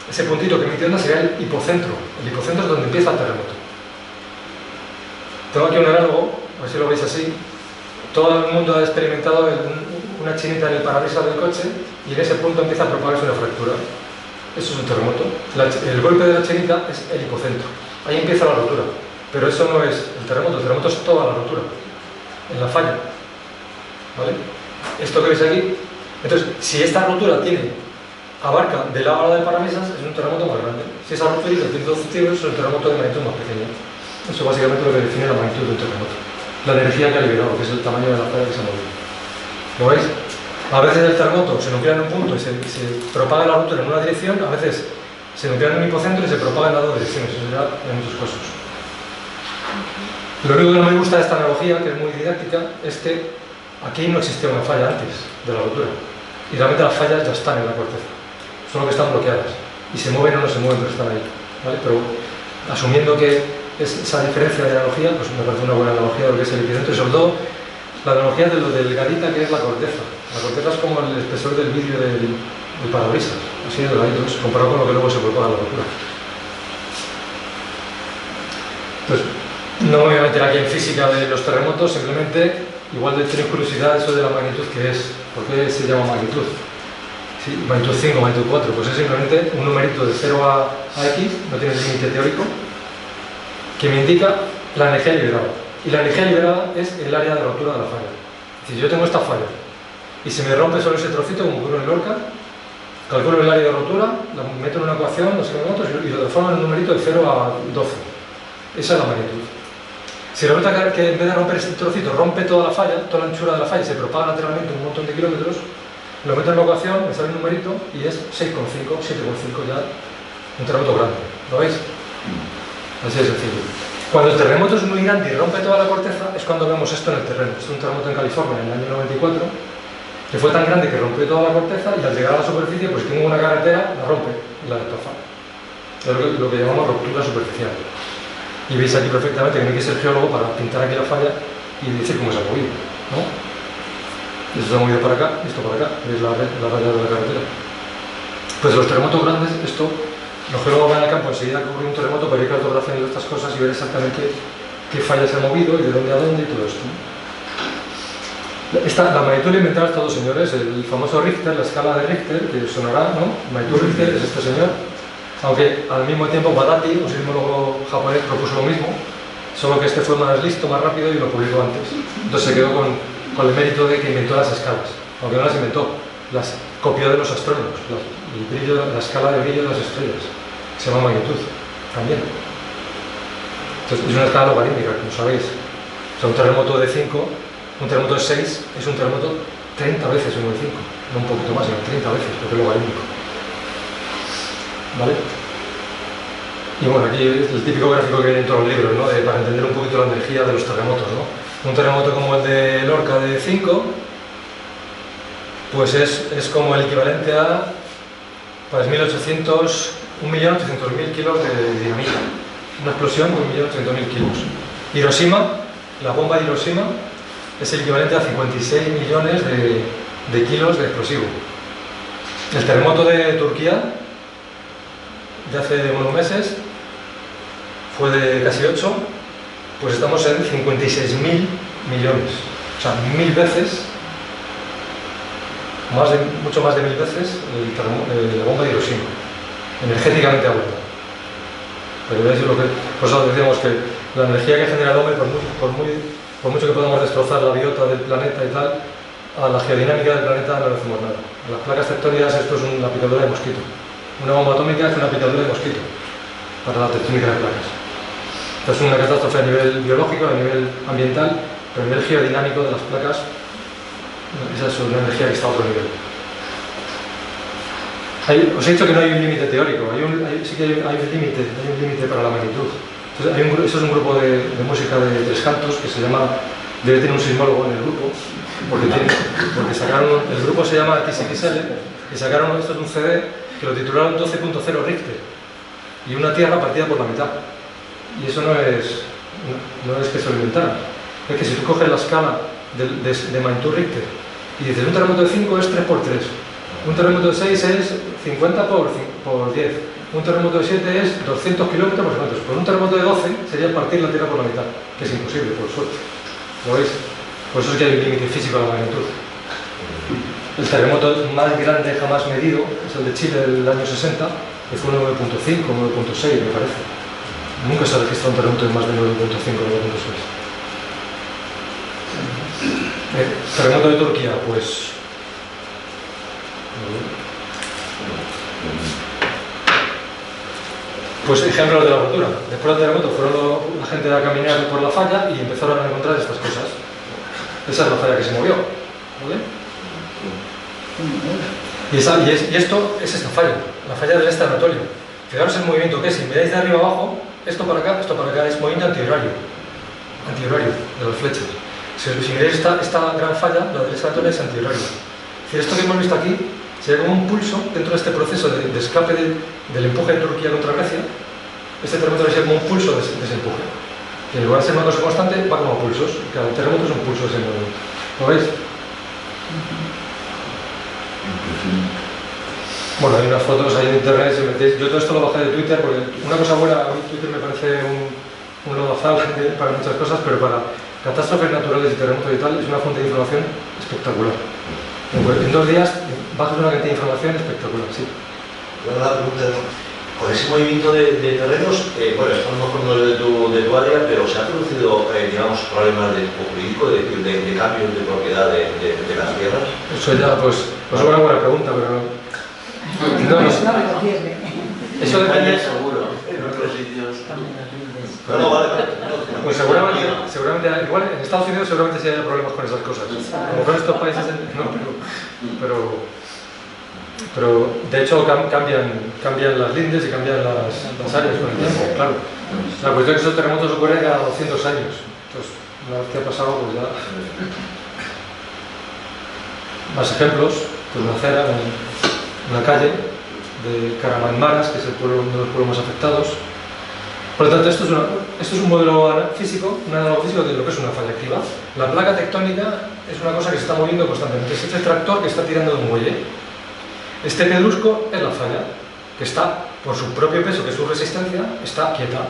Ese puntito que emite onda sería el hipocentro. El hipocentro es donde empieza el terremoto. Tengo aquí un análogo, a ver si lo veis así. Todo el mundo ha experimentado una chinita en el parabrisas del coche y en ese punto empieza a propagarse una fractura. Eso es un terremoto. El golpe de la chinita es el hipocentro. Ahí empieza la rotura. Pero eso no es el terremoto es toda la rotura. En la falla. ¿Vale? Esto que veis aquí. Entonces, si esta rotura abarca de lado a lado del parabrisas, es un terremoto más grande. Si esa rotura tiene 12 centímetros, es un terremoto de magnitud más pequeña. Eso básicamente es lo que define la magnitud de un terremoto. La energía que ha liberado, que es el tamaño de la falla que se ha movido. ¿Lo veis? A veces el terremoto se nuclea en un punto y se propaga la rotura en una dirección, a veces se nuclea en un hipocentro y se propaga en las dos direcciones. Eso será en muchos casos. Lo único que no me gusta de esta analogía, que es muy didáctica, es que aquí no existía una falla antes de la rotura. Y realmente las fallas ya están en la corteza. Solo que están bloqueadas. Y se mueven o no se mueven, pero están ahí. ¿Vale? Pero asumiendo que es esa diferencia de analogía, pues me parece una buena analogía de lo que es el epicentro. Y sobre todo, la analogía de lo delgadita que es la corteza. La corteza es como el espesor del vidrio del parabrisas. Así de delgadito, comparado con lo que luego se propaga la rotura. Entonces, no me voy a meter aquí en física de los terremotos, simplemente, igual de tener curiosidad eso de la magnitud que es. ¿Por qué se llama magnitud? Sí, magnitud 5, magnitud 4, pues es simplemente un numerito de 0 a X, no tiene límite teórico, que me indica la energía liberada. Y la energía liberada es el área de rotura de la falla. Es decir, yo tengo esta falla y se me rompe solo ese trocito, como ocurre en Lorca, calculo el área de rotura, la meto en una ecuación, no sé qué datos, y lo transformo en un numerito de 0 a 12. Esa es la magnitud. Si resulta que en vez de romper este trocito, rompe toda la falla, toda la anchura de la falla y se propaga lateralmente un montón de kilómetros, lo meto en la ecuación, me sale un numerito y es 6,5, 7,5 ya, un terremoto grande. ¿Lo veis? Así de sencillo. Cuando el terremoto es muy grande y rompe toda la corteza, es cuando vemos esto en el terreno. Esto es un terremoto en California en el año 94, que fue tan grande que rompió toda la corteza y al llegar a la superficie, pues tengo una carretera, la rompe y la destroza. Es lo que llamamos ruptura superficial. Y veis aquí perfectamente que no hay que ser geólogo para pintar aquí la falla y decir cómo se ha movido, ¿no? Esto se ha movido para acá, esto para acá, veis la raya de la carretera. Pues los terremotos grandes, esto, los geólogos van al campo enseguida que ocurre un terremoto para ir cartografiando estas cosas y ver exactamente qué falla se ha movido y de dónde a dónde y todo esto. La magnitud la inventaron estos dos señores, el famoso Richter, la escala de Richter, que sonará, ¿no? Magnitud Richter es este señor. Aunque al mismo tiempo Badati, un sismólogo japonés, propuso lo mismo, solo que este fue más listo, más rápido y lo publicó antes. Entonces se quedó con el mérito de que inventó las escalas, aunque no las inventó, las copió de los astrónomos, la escala de brillo de las estrellas, que se llama magnitud, también. Entonces es una escala logarítmica, como sabéis. O sea, un terremoto de 5, un terremoto de 6 es un terremoto 30 veces uno de 5, no un poquito más, sino 30 veces, porque es logarítmico. ¿Vale? Y bueno, aquí es el típico gráfico que viene en todos los libros, ¿no? Para entender un poquito la energía de los terremotos, ¿no? Un terremoto como el de Lorca de 5, pues es como el equivalente a pues 1.800.000 kilos de dinamita. Una explosión con 1.800.000 kilos. Hiroshima, la bomba de Hiroshima, es el equivalente a 56 millones de kilos de explosivo. El terremoto de Turquía de hace unos meses fue de casi 8, pues estamos en 56.000 millones, o sea, 1000 veces, mucho más de 1000 veces la bomba de Hiroshima, energéticamente hablando. Pero veis lo que, por eso decíamos que la energía que genera el hombre, por mucho que podamos destrozar la biota del planeta y tal, a la geodinámica del planeta no le hacemos nada. A las placas tectónicas esto es una picadura de mosquito. Una bomba atómica es una picadura de mosquito para la tectónica de placas. Esto es una catástrofe a nivel biológico, a nivel ambiental, pero a nivel geodinámico de las placas, esa es una energía que está a otro nivel. Os he dicho que no hay un límite teórico, sí que hay un límite para la magnitud. Entonces, eso es un grupo de música de tres cantos que se llama, debe tener un sismólogo en el grupo, porque sacaron, el grupo se llama XXL, y sacaron, esto es un CD, que lo titularon 12.0 Richter, y una tierra partida por la mitad. Y eso no es que se lo inventaron, es que si tú coges la escala de magnitud Richter y dices un terremoto de 5 es 3 por 3, un terremoto de 6 es 50 por 10, un terremoto de 7 es 200 kilómetros por segundo, pues un terremoto de 12 sería partir la tierra por la mitad, que es imposible, por suerte. ¿Lo veis? Por eso es que hay un límite físico a la magnitud. El terremoto más grande jamás medido es el de Chile del año 60, que fue 9.5, 9.6 me parece. Nunca se ha registrado un terremoto de más de 9.5, 9.6. Terremoto de Turquía, pues... Pues ejemplos de la rotura. Después del terremoto fueron la gente a caminar por la falla y empezaron a encontrar estas cosas. Esa es la falla que se movió. ¿Vale? Y esto es esta falla, la falla del este Anatolio. Fijaros el movimiento que es, si miráis de arriba abajo, esto para acá es movimiento antihorario. antihorario de las flechas. Si miráis esta gran falla, la derecha de la torre es antihorario. Es decir, esto que hemos visto aquí sería como un pulso dentro de este proceso de escape del empuje de Turquía contra Grecia. Este terremoto sería como un pulso de ese empuje. Y en lugar de ser una cosa constante, va como pulsos. Cada terremoto es un pulso de ese movimiento. ¿Lo veis? Bueno, hay unas fotos ahí en internet, si metéis. Yo todo esto lo bajé de Twitter porque una cosa buena, a mí Twitter me parece un lodazal para muchas cosas, pero para catástrofes naturales y terremotos y tal es una fuente de información espectacular. En 2 días bajas una cantidad de información espectacular, sí.
Bueno, la pregunta, con ese movimiento de terrenos, bueno, esto a lo mejor no es de tu área, pero ¿se ha producido, digamos, problemas de tipo jurídico, de cambios de propiedad de las tierras?
Eso ya, pues es una buena pregunta, pero no. Eso depende.
Seguro, en otros sitios.
No, vale.
Pues seguramente, igual en Estados Unidos seguramente sí haya problemas con esas cosas. Como en estos países, no, pero de hecho cambian las lindes y cambian las áreas con el tiempo, claro. La cuestión es que esos terremotos ocurren cada 200 años. Entonces, una vez que ha pasado, pues ya. Más ejemplos, pues una acera, una calle de Karamanmaras, que es uno de los pueblos más afectados. Por lo tanto, esto es un modelo físico, un análogo físico de lo que es una falla activa. La placa tectónica es una cosa que se está moviendo constantemente. Es este tractor que está tirando de un muelle. Este pedrusco es la falla, que está, por su propio peso, que es su resistencia, está quieta.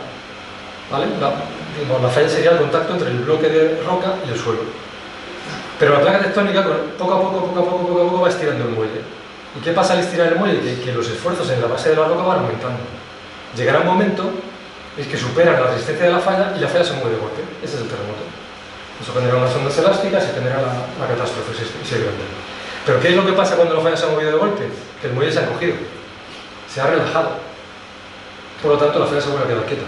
¿Vale? La falla sería el contacto entre el bloque de roca y el suelo. Pero la placa tectónica, poco a poco, va estirando el muelle. ¿Y qué pasa al estirar el muelle? Que los esfuerzos en la base de la roca van aumentando. Llegará un momento en que superan la resistencia de la falla y la falla se mueve de golpe. Ese es el terremoto. Eso genera unas ondas elásticas y genera la catástrofe, ese grande. Pero ¿qué es lo que pasa cuando la falla se ha movido de golpe? Que el muelle se ha encogido, se ha relajado. Por lo tanto, la falla se vuelve a quedar quieta.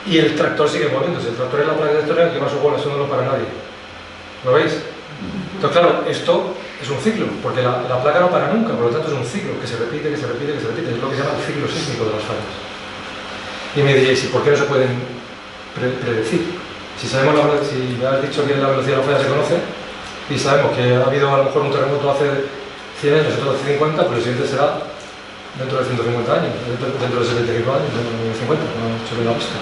Y el tractor sigue moviéndose. El tractor es la placa tectónica que va a su bola, eso no lo para nadie. ¿Lo veis? Entonces, claro, esto es un ciclo, porque la placa no para nunca, por lo tanto es un ciclo que se repite. Es lo que se llama el ciclo sísmico de las fallas. Y me diréis, ¿y por qué no se pueden predecir? Si sabemos si me has dicho que la velocidad de la falla se conoce, y sabemos que ha habido a lo mejor un terremoto hace 100 años, otro hace 50, pues el siguiente será dentro de 150 años, dentro de 75 años, dentro de 50, no he hecho bien la pista.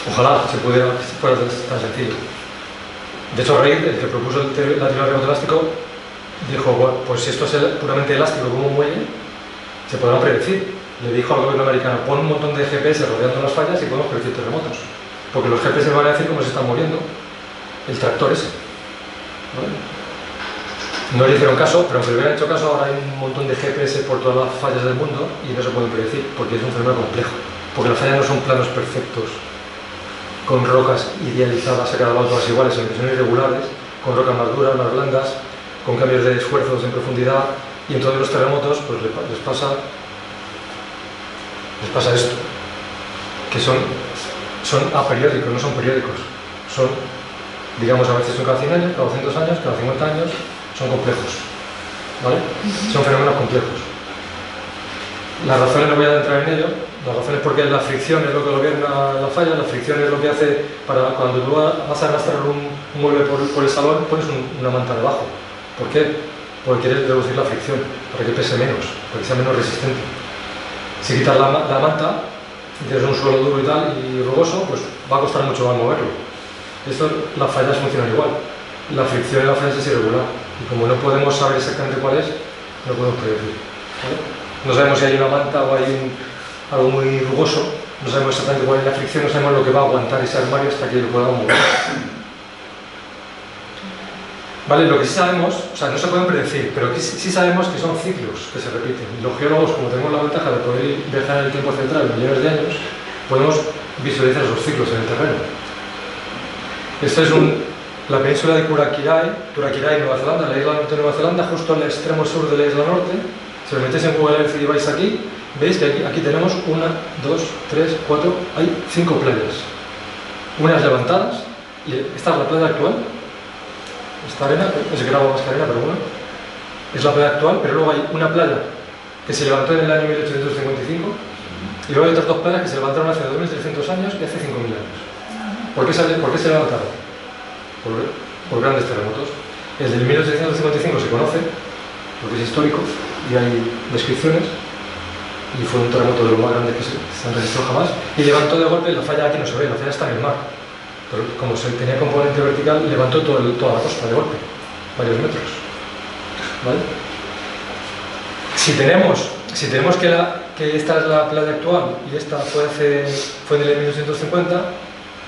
Ojalá fuera tan sencillo. De hecho, Reid, el que propuso la teoría del rebote elástico, dijo, bueno, pues si esto es puramente elástico como un muelle, se podrá predecir. Le dijo al gobierno americano, pon un montón de GPS rodeando las fallas y podemos predecir terremotos. Porque los GPS van a decir cómo se están moviendo el tractor ese. ¿Vale? No le hicieron caso, pero aunque le hubieran hecho caso, ahora hay un montón de GPS por todas las fallas del mundo y no se pueden predecir, porque es un fenómeno complejo. Porque las fallas no son planos perfectos, con rocas idealizadas a cada lado todas iguales, sino que son irregulares, con rocas más duras, más blandas, con cambios de esfuerzos en profundidad, y en todos los terremotos pues les pasa esto, que son aperiódicos, no son periódicos, son, digamos, a veces son cada 100 años, cada 200 años, cada 50 años, son complejos, ¿vale? Son fenómenos complejos. Las razones no voy a entrar en ello, las razones porque la fricción es lo que gobierna la falla, la fricción es lo que hace para cuando tú vas a arrastrar un mueble por el salón, pones una manta debajo. ¿Por qué? Porque quieres reducir la fricción, para que pese menos, para que sea menos resistente. Si quitas la manta y tienes un suelo duro y tal y rugoso, pues va a costar mucho más moverlo. Esto, las fallas funcionan igual. La fricción en la falla es irregular y como no podemos saber exactamente cuál es, no podemos predecir. ¿Vale? No sabemos si hay una manta o hay algo muy rugoso, no sabemos exactamente cuál es la fricción, no sabemos lo que va a aguantar ese armario hasta que lo podamos mover. Vale, lo que sí sabemos, o sea, no se pueden predecir, pero sí sabemos que son ciclos que se repiten. Y los geólogos, como tenemos la ventaja de poder viajar en el tiempo central millones de años, podemos visualizar esos ciclos en el terreno. Esto es la península de Turakirai, Nueva Zelanda, la isla norte de Nueva Zelanda, justo en el extremo sur de la isla norte. Si os metéis en Google Earth y vais aquí, veis que aquí tenemos 1, 2, 3, 4, hay 5 playas. Unas levantadas, y esta es la playa actual. Esta arena, es grava más que arena, pero bueno, es la playa actual, pero luego hay una playa que se levantó en el año 1855 y luego hay otras 2 playas que se levantaron hace 2300 años y hace 5000 años. ¿Por qué se levantaron? Por grandes terremotos. El del 1855 se conoce, porque es histórico, y hay descripciones, y fue un terremoto de lo más grande que se han registrado jamás, y levantó de golpe, la falla aquí no se ve, la falla está en el mar, pero como se tenía componente vertical, levantó toda la costa de golpe, varios metros. ¿Vale? Si tenemos que esta es la playa actual y esta fue en el 1850,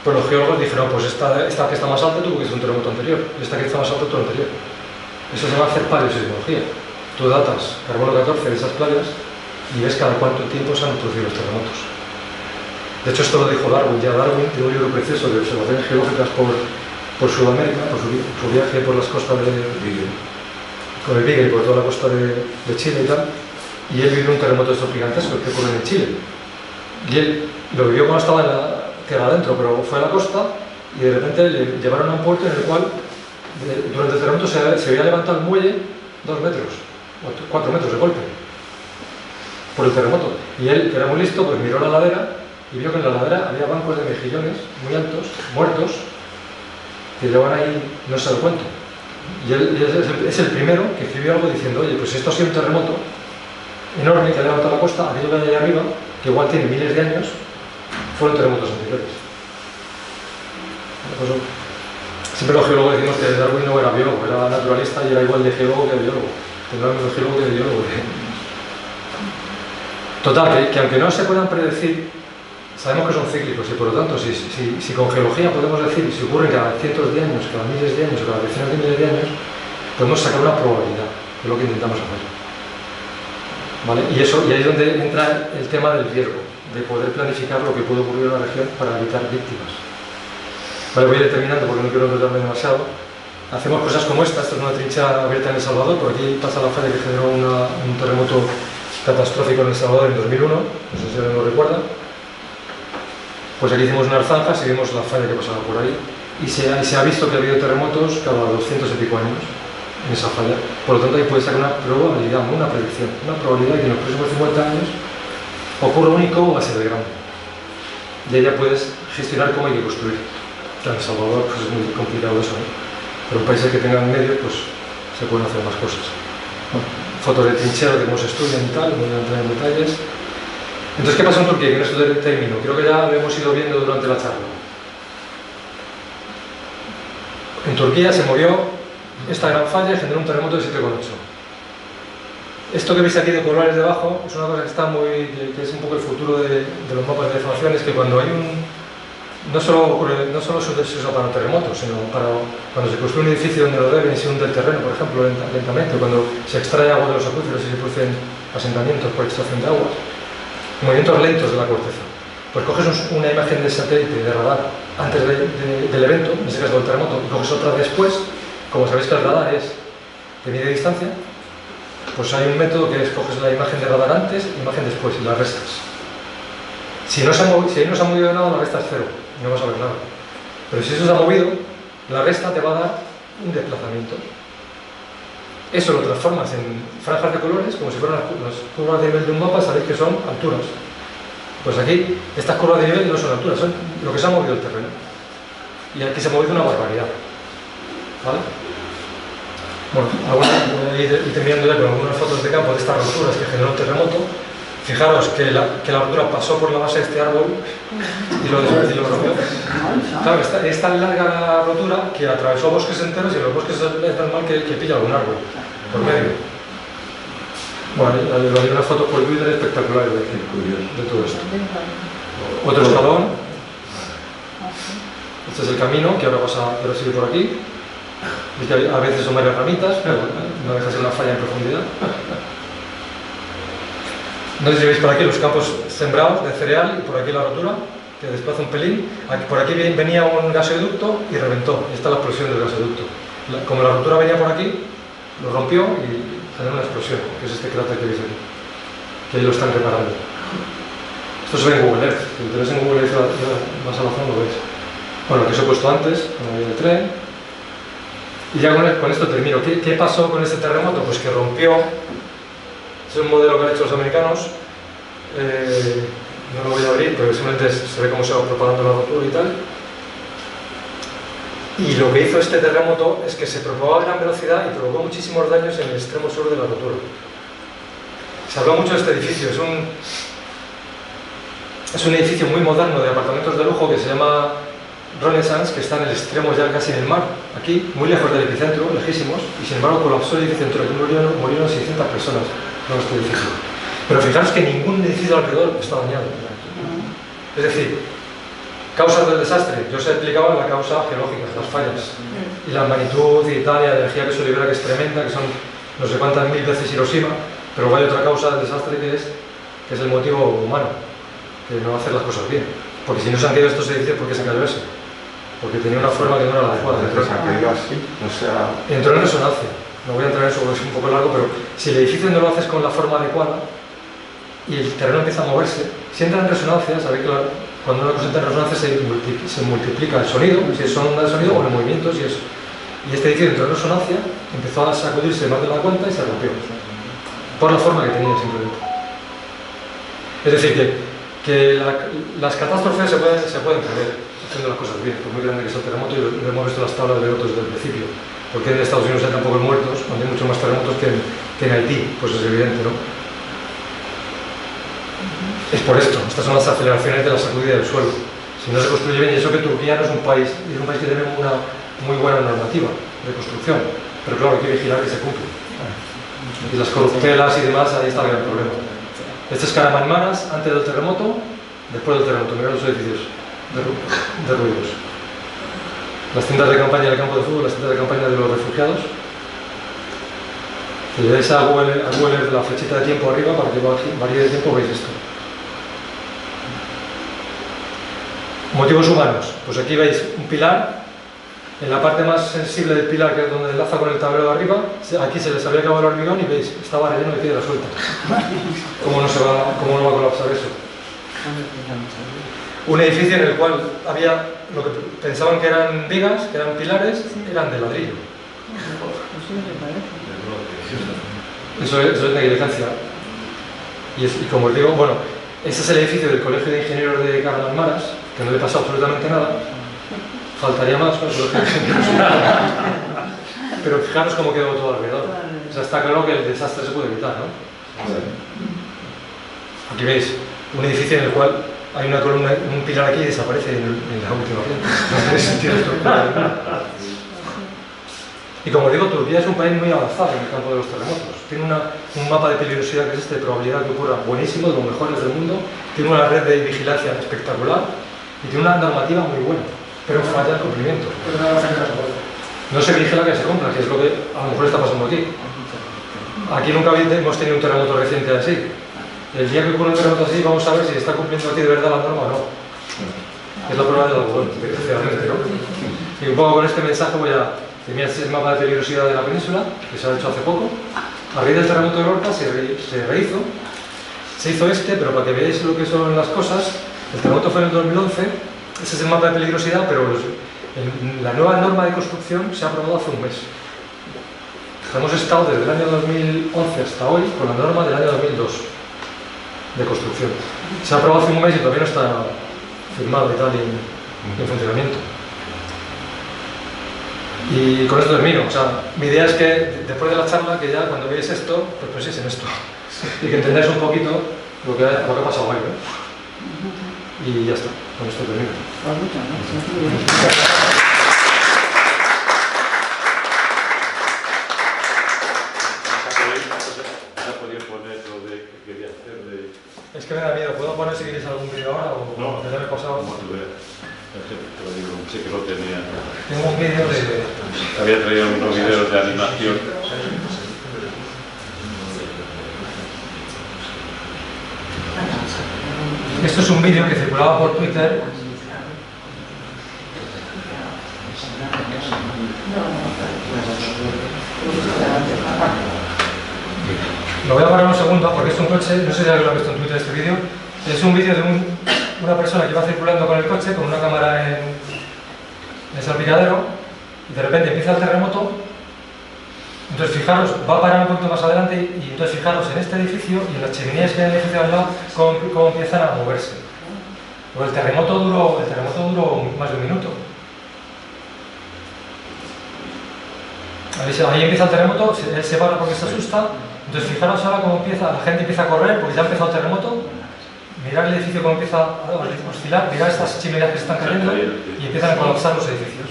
pues los geólogos dijeron, pues esta que está más alta tuvo que ser un terremoto anterior, y esta que está más alta tuvo anterior. Eso se llama hacer paleosismología. Tú datas carbono 14 de esas playas y ves cada cuánto tiempo se han producido los terremotos. De hecho, esto lo dijo Darwin. Ya Darwin tiene un libro precioso de observaciones geológicas por Sudamérica, por su viaje por las costas con el Beagle y por toda la costa de Chile y tal, y él vivió un terremoto de estos gigantescos que ocurren en Chile. Y él lo vivió cuando estaba en la tierra adentro, pero fue a la costa y de repente le llevaron a un puerto en el cual durante el terremoto se había levantado el muelle 2 metros o 4 metros de golpe por el terremoto. Y él, que era muy listo, pues miró la ladera y vio que en la ladera había bancos de mejillones muy altos, muertos, que llevaban ahí no sé el cuento. Y él es el primero que escribió algo diciendo, oye, pues esto ha sido un terremoto enorme que ha levantado la costa, aquello que hay ahí arriba, que igual tiene miles de años, fueron terremotos anteriores. Pues, siempre los geólogos decimos que Darwin no era biólogo, era naturalista y era igual de geólogo que de biólogo. Tendrá menos geólogo que de biólogo. Total, que aunque no se puedan predecir, sabemos que son cíclicos y por lo tanto, si con geología podemos decir, si ocurren cada cientos de años, cada miles de años o cada decenas de miles de años, podemos sacar una probabilidad, que es lo que intentamos hacer. ¿Vale? Y ahí es donde entra el tema del riesgo, de poder planificar lo que puede ocurrir en la región para evitar víctimas. Vale, voy a ir terminando porque no quiero enrollarme demasiado. Hacemos cosas como esta es una trinchera abierta en El Salvador, por aquí pasa la falla que generó un terremoto catastrófico en El Salvador en 2001, no sé si alguien lo recuerda. Pues aquí hicimos unas zanjas y vimos la falla que pasaba por ahí. Y se ha visto que ha habido terremotos cada 200 y pico años en esa falla. Por lo tanto, ahí puede ser una probabilidad, no una predicción, una probabilidad de que en los próximos 50 años ocurra un único o va a ser de grande. Y ahí ya puedes gestionar cómo hay que construir. En El Salvador pues es muy complicado eso, ¿no? Pero en países que tengan medio, pues se pueden hacer más cosas. Bueno, fotos de trinchera de cómo se estudian y tal, no voy a entrar en detalles. Entonces, ¿qué pasó en Turquía? Que en esto termino. Creo que ya lo hemos ido viendo durante la charla. En Turquía se movió esta gran falla y generó un terremoto de 7,8. Esto que veis aquí de colores debajo es una cosa que está que es un poco el futuro de los mapas de deformación, es que cuando hay no solo se usa para terremotos, sino para cuando se construye un edificio donde lo deben y se hunde el terreno, por ejemplo, lentamente, cuando se extrae agua de los acuíferos y se producen asentamientos por extracción de aguas, movimientos lentos de la corteza. Pues coges una imagen de satélite, de radar, antes del evento, en este caso del terremoto, y coges otra después. Como sabéis que el radar te mide distancia, pues hay un método que es coges la imagen de radar antes y imagen después y la restas. Si ahí no se ha movido nada, la restas 0, no vas a ver nada. Pero si eso se ha movido, la resta te va a dar un desplazamiento. Eso lo transformas en franjas de colores, como si fueran las curvas de nivel de un mapa, sabéis que son alturas. Pues aquí, estas curvas de nivel no son alturas, son lo que se ha movido el terreno. Y aquí se ha movido una barbaridad. ¿Vale? Bueno, voy a ir terminando ya con algunas fotos de campo de estas roturas que generó el terremoto. Fijaros que la rotura pasó por la base de este árbol y lo rompió. Claro, es tan larga la rotura que atravesó bosques enteros y en los bosques es normal que pilla algún árbol por medio. Bueno, hay unas fotos por Twitter espectaculares de todo esto. Otro escalón. Este es el camino que ahora sigue por aquí. Y que a veces son varias ramitas, pero no deja de ser una falla en profundidad. No sé si veis por aquí los campos sembrados de cereal y por aquí la rotura, que desplaza un pelín. Por aquí venía un gasoducto y reventó. Y esta es la explosión del gasoducto. Como la rotura venía por aquí, lo rompió y generó una explosión, que es este cráter que veis aquí. Que ahí lo están reparando. Esto se ve en Google Earth. Si lo tenéis en Google Earth más a la zona lo veis. Bueno, lo que os he puesto antes, con el tren. Y ya con esto termino. ¿Qué pasó con este terremoto? Pues que rompió. Es un modelo que han hecho los americanos. No lo voy a abrir, pero simplemente se ve cómo se va propagando la rotura y tal. Y lo que hizo este terremoto es que se propagó a gran velocidad y provocó muchísimos daños en el extremo sur de la rotura. Se habló mucho de este edificio, es un edificio muy moderno de apartamentos de lujo que se llama Renaissance, que está en el extremo ya casi en el mar, aquí, muy lejos del epicentro, lejísimos, y sin embargo colapsó el edificio entero, aquí murieron 600 personas en este edificio. Pero fijaros que ningún edificio alrededor está dañado. Es decir, causas del desastre, yo os he explicado la causa geológica, las fallas, y la magnitud y tal, y la energía que se libera, que es tremenda, que son no sé cuántas mil veces Hiroshima, pero hay otra causa del desastre que es el motivo humano, que no hacer las cosas bien. Porque si no se han caído estos edificios, ¿por qué se cayó ese? Porque tenía una forma que no era la adecuada.
Entonces ha caído así, o sea...
Entró en resonancia. No voy a entrar en eso porque es un poco largo, pero si el edificio no lo haces con la forma adecuada y el terreno empieza a moverse, si entra en resonancia, sabéis que cuando una cosa entra en resonancia se multiplica el sonido, si es onda de sonido o los movimientos y eso. Y este edificio entró en resonancia, empezó a sacudirse más de la cuenta y se rompió. Por la forma que tenía simplemente. Es decir, que las catástrofes se pueden prever haciendo las cosas bien, por muy grande que sea el terremoto, y lo hemos visto en las tablas de otros desde el principio. Porque en Estados Unidos hay tan pocos muertos, donde hay muchos más terremotos que en Haití, pues es evidente, ¿no? Es por esto, estas son las aceleraciones de la sacudida del suelo. Si no se construye bien, y eso que Turquía no es un país, es un país que tiene una muy buena normativa de construcción, pero claro, hay que vigilar que se cumpla. Y las corruptelas y demás, ahí está el gran problema. Este es Kahramanmaraş, antes del terremoto, después del terremoto. Mirad los edificios derruidos. Las tiendas de campaña del campo de fútbol, las tiendas de campaña de los refugiados. Si le dais a Google la flechita de tiempo arriba para que varíe de tiempo, veis esto. Motivos humanos. Pues aquí veis un pilar. En la parte más sensible del pilar, que es donde enlaza con el tablero de arriba, aquí se les había acabado el hormigón y veis, estaba relleno de piedra suelta. ¿Cómo no va a colapsar eso? Un edificio en el cual había lo que pensaban que eran vigas, que eran pilares, eran de ladrillo. Eso es negligencia. Y como os digo, bueno, ese es el edificio del Colegio de Ingenieros de Kahramanmaraş, que no le pasa absolutamente nada. Faltaría más con el Colegio de Ingenieros. Pero fijaros cómo quedó todo alrededor. O sea, está claro que el desastre se puede evitar, ¿no? Aquí veis un edificio en el cual hay una columna, un pilar aquí y desaparece en la última planta. No tiene sentido estructural. Y como digo, Turquía es un país muy avanzado en el campo de los terremotos. Tiene un mapa de peligrosidad que es de probabilidad que ocurra buenísimo, de los mejores del mundo. Tiene una red de vigilancia espectacular y tiene una normativa muy buena, pero falla el cumplimiento. No se vigila que se cumpla, que es lo que a lo mejor está pasando aquí. Aquí nunca hemos tenido un terremoto reciente así. El día que ocurre un terremoto así, vamos a ver si está cumpliendo aquí de verdad la norma o no. Es la prueba del algodón, desgraciadamente, ¿no? Y un poco con este mensaje voy a... Tenía el mapa de peligrosidad de la península, que se ha hecho hace poco. A raíz del terremoto de Lorca se rehizo. Se hizo pero para que veáis lo que son las cosas, el terremoto fue en el 2011, ese es el mapa de peligrosidad, pero la nueva norma de construcción se ha aprobado hace un mes. Hemos estado desde el año 2011 hasta hoy con la norma del año 2002 de construcción. Se ha aprobado hace un mes y todavía no está firmado y tal y en funcionamiento. Y con esto termino. O sea, mi idea es que después de la charla, que ya cuando veáis esto, pues penséis en esto. Y que entendáis un poquito lo que ha pasado hoy, ¿no? Y ya está. Con esto termino. Es que me da miedo. ¿Puedo poner si queréis algún vídeo ahora o
no?
Ya me he pasado.
Como tú veas. Te lo digo, sí que lo tenía.
Tengo un vídeo de...
Había traído unos vídeos de animación.
Esto es un vídeo que circulaba por Twitter. Lo voy a parar un segundo porque es un coche, no sé si alguien lo ha visto en Twitter este vídeo. Es un vídeo de una persona que va circulando con el coche con una cámara en el salpicadero y de repente empieza el terremoto. Entonces fijaros, va a parar un poquito más adelante y entonces fijaros en este edificio y en las chimeneas que hay en el edificio al lado cómo empiezan a moverse. Pues el terremoto duró más de un minuto. Ahí empieza el terremoto, él se para porque se asusta. Entonces fijaros ahora cómo empieza, la gente empieza a correr porque ya ha empezado el terremoto. Mirad el edificio cómo empieza a oscilar, mirad estas chimeneas que se están cayendo y empiezan a colapsar los edificios.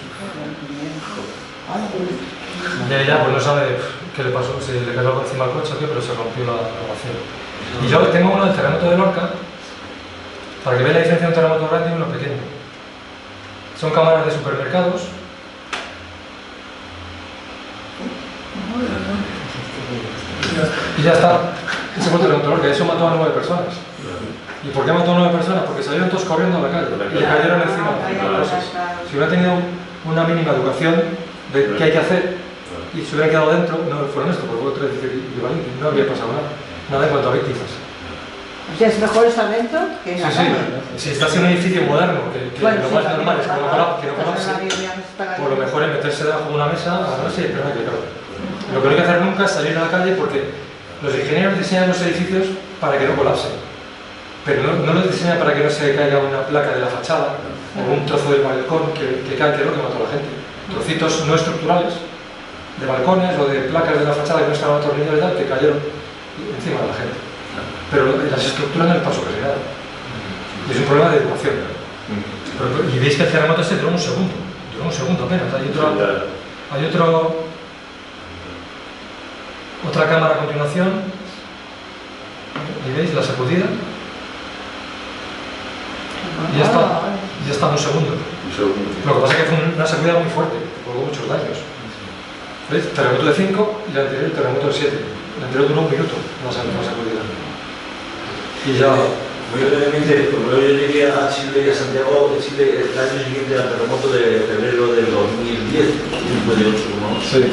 Y ahí ya pues no sabe qué le pasó, si le cayó algo encima al coche o qué, pero se rompió la grabación. Y yo tengo uno del terremoto de Lorca, para que veáis la diferencia de un terremoto grande y uno pequeño. Son cámaras de supermercados. Y ya está. Ese fue el terremoto de Lorca, eso mató a 9 personas. ¿Y por qué mató a 9 personas? Porque salieron todos corriendo a la calle y le cayeron encima de cosas. Si hubiera tenido una mínima educación de qué hay que hacer y se hubiera quedado dentro, no fueron esto, porque fue otro edificio equivalente, no habría pasado nada en cuanto a víctimas.
O sea, es mejor estar dentro que en la cama.
Si estás en un edificio moderno, que
Bueno,
lo
sí,
más normal es que no colapse,
colapse,
por lo mejor es meterse debajo de una mesa, agarrarse y esperar a que acabe. Lo que no hay que hacer nunca es salir a la calle porque los ingenieros diseñan los edificios para que no colapsen. Pero no los diseñan para que no se caiga una placa de la fachada o un trozo del balcón que cae, que es lo que mató a la gente. Trocitos no estructurales de balcones o de placas de la fachada que no estaban atornilladas y tal, que cayeron encima de la gente. Pero las estructuras no les pasó casi nada. Es un problema de educación. Y veis que el terremoto este duró un segundo apenas. Hay otra cámara a continuación. Y veis la sacudida. Y ya está un segundo. Lo que pasa es que fue una sacudida muy fuerte, provocó muchos daños. ¿Veis? Terremoto de 5 y el anterior terremoto de 7. El anterior duró un minuto, la sacudida. Y ya...
Muy brevemente, como yo llegué a Chile y a Santiago de Chile el año siguiente al terremoto de febrero del 2010, después de 8,1.
Sí.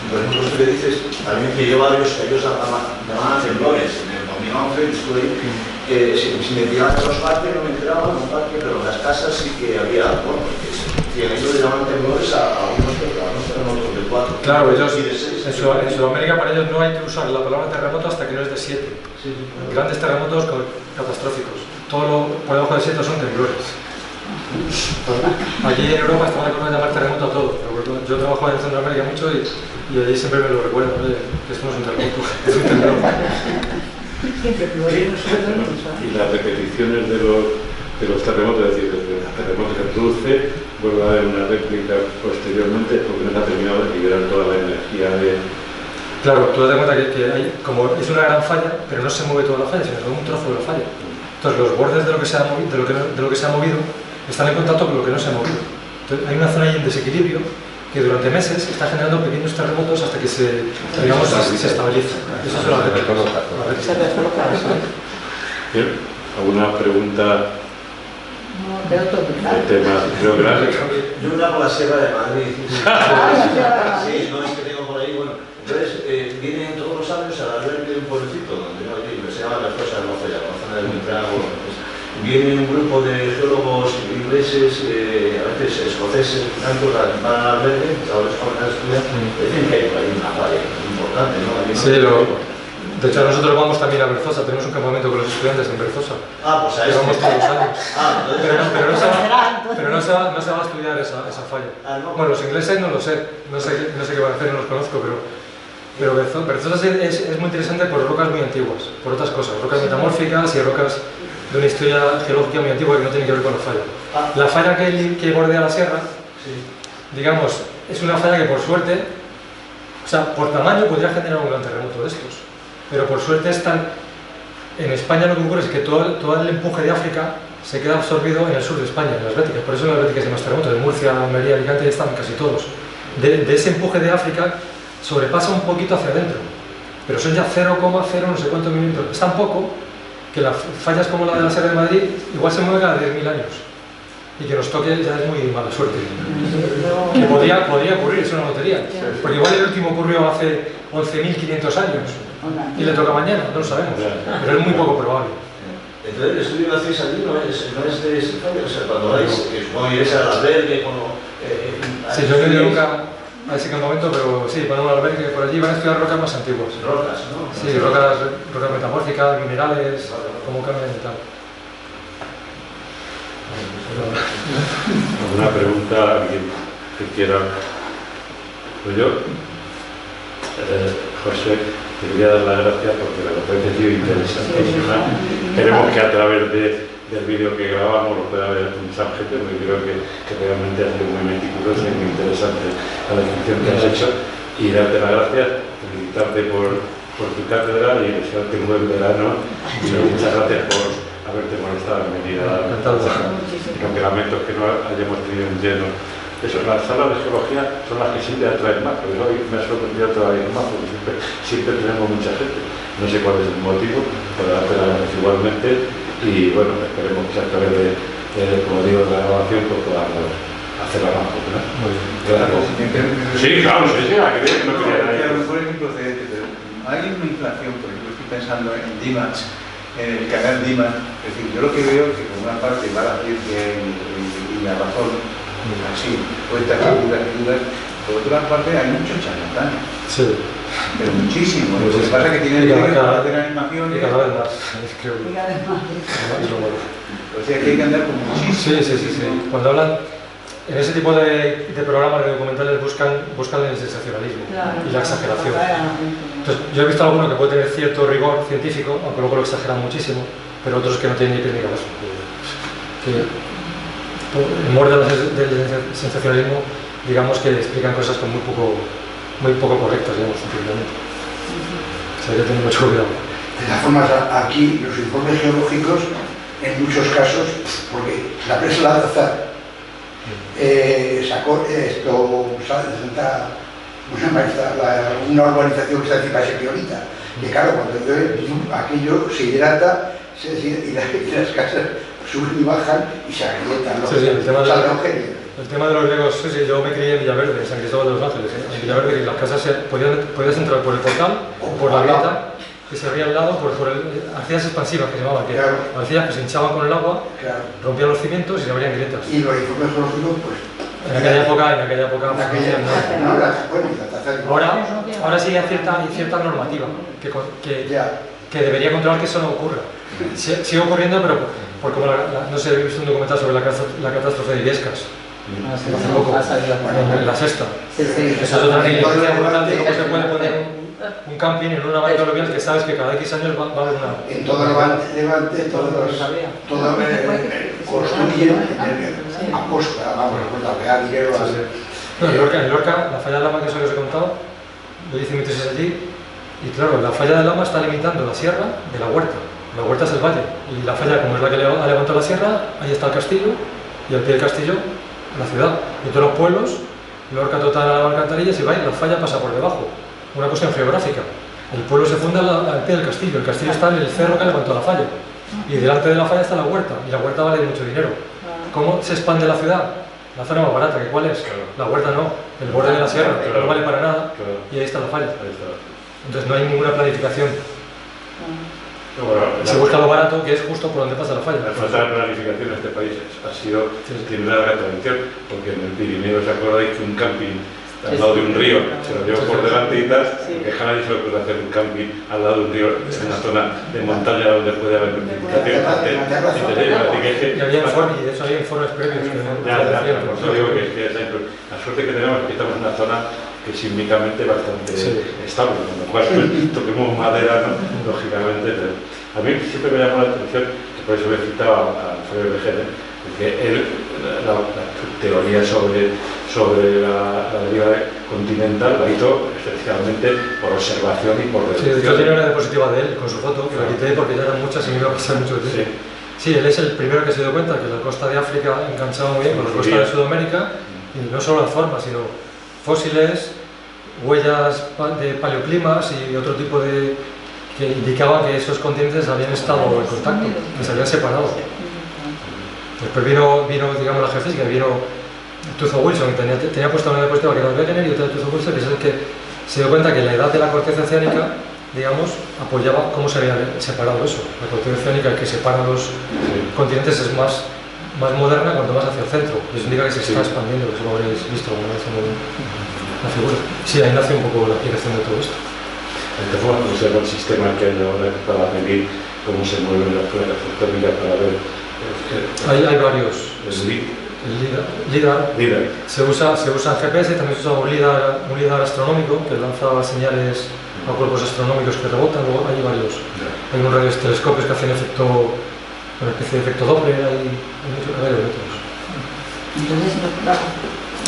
Por ejemplo, tú le dices, también que yo varios que ellos llamaban temblores. En el 2011 estuve ahí, si me tiraban en los parques no me enteraban en un parque, pero en las casas sí que había, bueno, porque ellos le llaman temblores a unos terremotos de 4.
Claro, ellos,
y de 6.
en Sudamérica para ellos no hay que usar la palabra terremoto hasta que no es de 7.
Sí.
Grandes terremotos catastróficos. Todo lo por debajo de 7 son temblores. Aquí en Europa estamos acostumbrados a llamar terremoto a todo. Yo trabajo en Centroamérica mucho y allí siempre me lo recuerdan, oye, que esto no es un terremoto, es un temblor.
Y las repeticiones de los terremotos, es decir, de los terremotos que produce, vuelve a haber una réplica posteriormente porque no se ha terminado de liberar toda la energía de...
Claro, tú te das cuenta que hay, como es una gran falla, pero no se mueve toda la falla, sino solo un trozo de la falla. Entonces los bordes de lo que se ha movido, están en contacto con lo que no se ha movido. Entonces hay una zona ahí en desequilibrio que durante meses está generando pequeños terremotos hasta que se estabiliza. Eso es la réplica.
Bien, ¿alguna pregunta de tema geográfico?
Yo una por la Sierra de Madrid. Sí, no es que tengo por ahí, bueno. Entonces, vienen todos los años al albergue de un pueblecito donde yo allí, se llama Las Cosas de Lozoya, la zona del Montrago. Viene un grupo de geólogos ingleses, a veces escoceses, blancos, van al albergue, chavales jóvenes a estudiar, dicen que hay por ahí una falla importante, ¿no?
Sí, de hecho nosotros vamos también a Berzosa, tenemos un campamento con los estudiantes en Berzosa.
Ah, pues a eso.
Vamos todos los años.
Entonces...
Pero no se va a estudiar esa falla.
¿No?
Bueno, los ingleses no lo sé, no sé qué van a hacer, no los conozco, pero Berzosa es muy interesante por rocas muy antiguas, por otras cosas, rocas metamórficas y rocas de una historia geológica muy antigua que no tiene que ver con la falla. La falla que bordea la sierra, digamos, es una falla que por suerte, o sea, por tamaño podría generar un gran terremoto de estos, pero por suerte en España lo que ocurre es que todo el empuje de África se queda absorbido en el sur de España, en las Béticas, por eso en las Béticas hay más terremotos, de Murcia, Almería, Alicante están casi todos. De ese empuje de África sobrepasa un poquito hacia adentro, pero son ya 0,0 no sé cuántos milímetros, es tan poco que las fallas como la de la Sierra de Madrid igual se mueven cada 10.000 años y que nos toque ya es muy mala suerte. Que podría ocurrir, es una lotería, porque igual el último ocurrió hace 11.500 años y le toca mañana, no lo sabemos, pero es muy poco probable.
Entonces el estudio que hacéis allí no es de ese fallo, o sea, cuando vais, supongo que iréis al albergue,
sí, yo no he ido nunca a ese campamento, pero sí, van a un albergue por allí, van a estudiar rocas más antiguas.
Rocas, ¿no?
Sí, rocas metamórficas, minerales, cómo cambian y tal.
¿Alguna pregunta? ¿Alguien que quiera? ¿Pues yo? José, te quería dar las gracias porque la conferencia ha sido interesantísima. Esperemos que a través del vídeo que grabamos lo pueda ver mucha gente, porque creo que realmente ha sido muy meticulosa y muy interesante la descripción que has hecho. Y darte las gracias, felicitarte por tu cátedra y desearte un buen verano. Y muchas gracias por haberte molestado en venir a los lamentos que no hayamos tenido en lleno. Eso, las salas de geología son las que siempre atraen más, pero hoy me ha sorprendido todavía más, porque siempre tenemos mucha gente. No sé cuál es el motivo, pero darte las gracias igualmente. Y bueno, esperemos que a través de, como digo, de la grabación, pues podamos hacerla más popular.
Muy bien.
Gracias. Sí, claro, sí, que no quería
a lo mejor es improcedente, pero hay una inflación, por ejemplo, estoy pensando en Dimash, en el canal Dimash. Es decir, yo lo que veo es que por una parte va la ciencia y la razón, así, puestas figuras, por otra parte hay muchos charlatanes.
Sí.
Pero muchísimo.
Pues
Lo que pasa es que tienen que hacer animación
y cada vez más. Creo que
o sea que hay que andar con muchísimo.
Sí. Cuando hablan, en ese tipo de programas de documentales buscan el sensacionalismo y la exageración. Entonces, yo he visto alguno que puede tener cierto rigor científico, aunque luego lo exageran muchísimo, pero otros que no tienen ni técnica de eso. En morde del sensacionalismo, digamos que explican cosas con muy poco correctas, digamos, simplemente. O sea, hay que tener mucho cuidado.
De todas formas, aquí los informes geológicos, en muchos casos, porque la presa La Azar sacó una urbanización que está encima de Sequiolita, que claro, cuando llueve, aquello se hidrata y las casas suben y bajan y se agrietan los
el tema de los griegos, sí, yo me crié en Villaverde, en San Cristóbal de los Ángeles. En Villaverde, que las casas podías entrar por el portal o por la grieta que se abría al lado, por arcillas expansivas que se llamaban, que arcillas que se hinchaban con el agua, rompían los cimientos y se abrían grietas.
Y los informes geológicos, pues.
En aquella época ahora sí hay cierta normativa que debería controlar que eso no ocurra. Sigue ocurriendo, pero por como no sé, he visto un documental sobre la catástrofe de Illescas hace poco, en la sexta. Eso es otra negligencia brutal de cómo se puede poner un camping en una bahía aluvial que sabes que cada X años va a haber una...
En todo Levante, todo construyen aposta, vamos, a pegar dinero
en Lorca, la falla de Lama, que es lo que os he contado, yo hice mi tesis allí, y claro, la falla de Lama está limitando la sierra de la huerta. La huerta es el valle, y la falla, como es la que ha levantado la sierra, ahí está el castillo, y al pie del castillo, la ciudad. Y todos los pueblos, Lorca total a alcantarillas, y la falla pasa por debajo. Una cuestión geográfica. El pueblo se funda al pie del castillo, el castillo está en el cerro que levantó la falla. Y delante de la falla está la huerta, y la huerta vale mucho dinero. ¿Cómo se expande la ciudad? La zona más barata, ¿que cuál es? La huerta no, el borde de la sierra, que no vale para nada, y ahí está la falla. Entonces no hay ninguna planificación. Se busca lo barato, que es justo por donde pasa la falla.
La falta de planificación en este país tiene una larga tradición, porque en el Pirineo, ¿os acordáis que un camping al lado de un río se lo llevo por delante y tal? Porque nadie se le puede hacer un camping al lado de un río en una zona de montaña donde puede haber planificación.
Y había informes previos.
Por eso digo que la suerte que tenemos es que estamos en una zona que sísmicamente bastante estable, con lo cual toquemos madera, ¿no? Lógicamente. A mí siempre me llamó la atención, que por eso me citaba a Alfredo Vejene, porque la teoría sobre la deriva continental la hizo esencialmente por observación y por deducción.
Sí, yo tenía una diapositiva de él con su foto, que la quité porque ya eran muchas y me iba a pasar mucho tiempo. Sí, él es el primero que se dio cuenta que la costa de África enganchaba muy bien con la costa de Sudamérica, y no solo la forma, sino fósiles, huellas de paleoclimas y otro tipo de... que indicaba que esos continentes habían estado en contacto, que se habían separado. Después vino digamos, la geofísica, vino Tuzo Wilson, que tenía puesta una diapositiva que era de Wegener y otra de Tuzo Wilson, que es el que se dio cuenta que la edad de la corteza oceánica, digamos, apoyaba cómo se había separado eso. La corteza oceánica que separa los continentes es más moderna cuanto más hacia el centro, y eso indica que se está expandiendo, que eso lo habréis visto alguna vez en la figura. Sí, ahí nace un poco la explicación de todo esto.
Entonces, bueno, observa el sistema que hay ahora para medir cómo se mueven las pruebas térmicas para ver...
Hay varios. LIDAR.
LIDAR.
Se usa en GPS, también se usa un LIDAR astronómico que lanza señales a cuerpos astronómicos que rebotan. Luego hay varios. Hay unos radiotelescopios que hacen una especie de efecto Doppler, hay muchos métodos.
Entonces,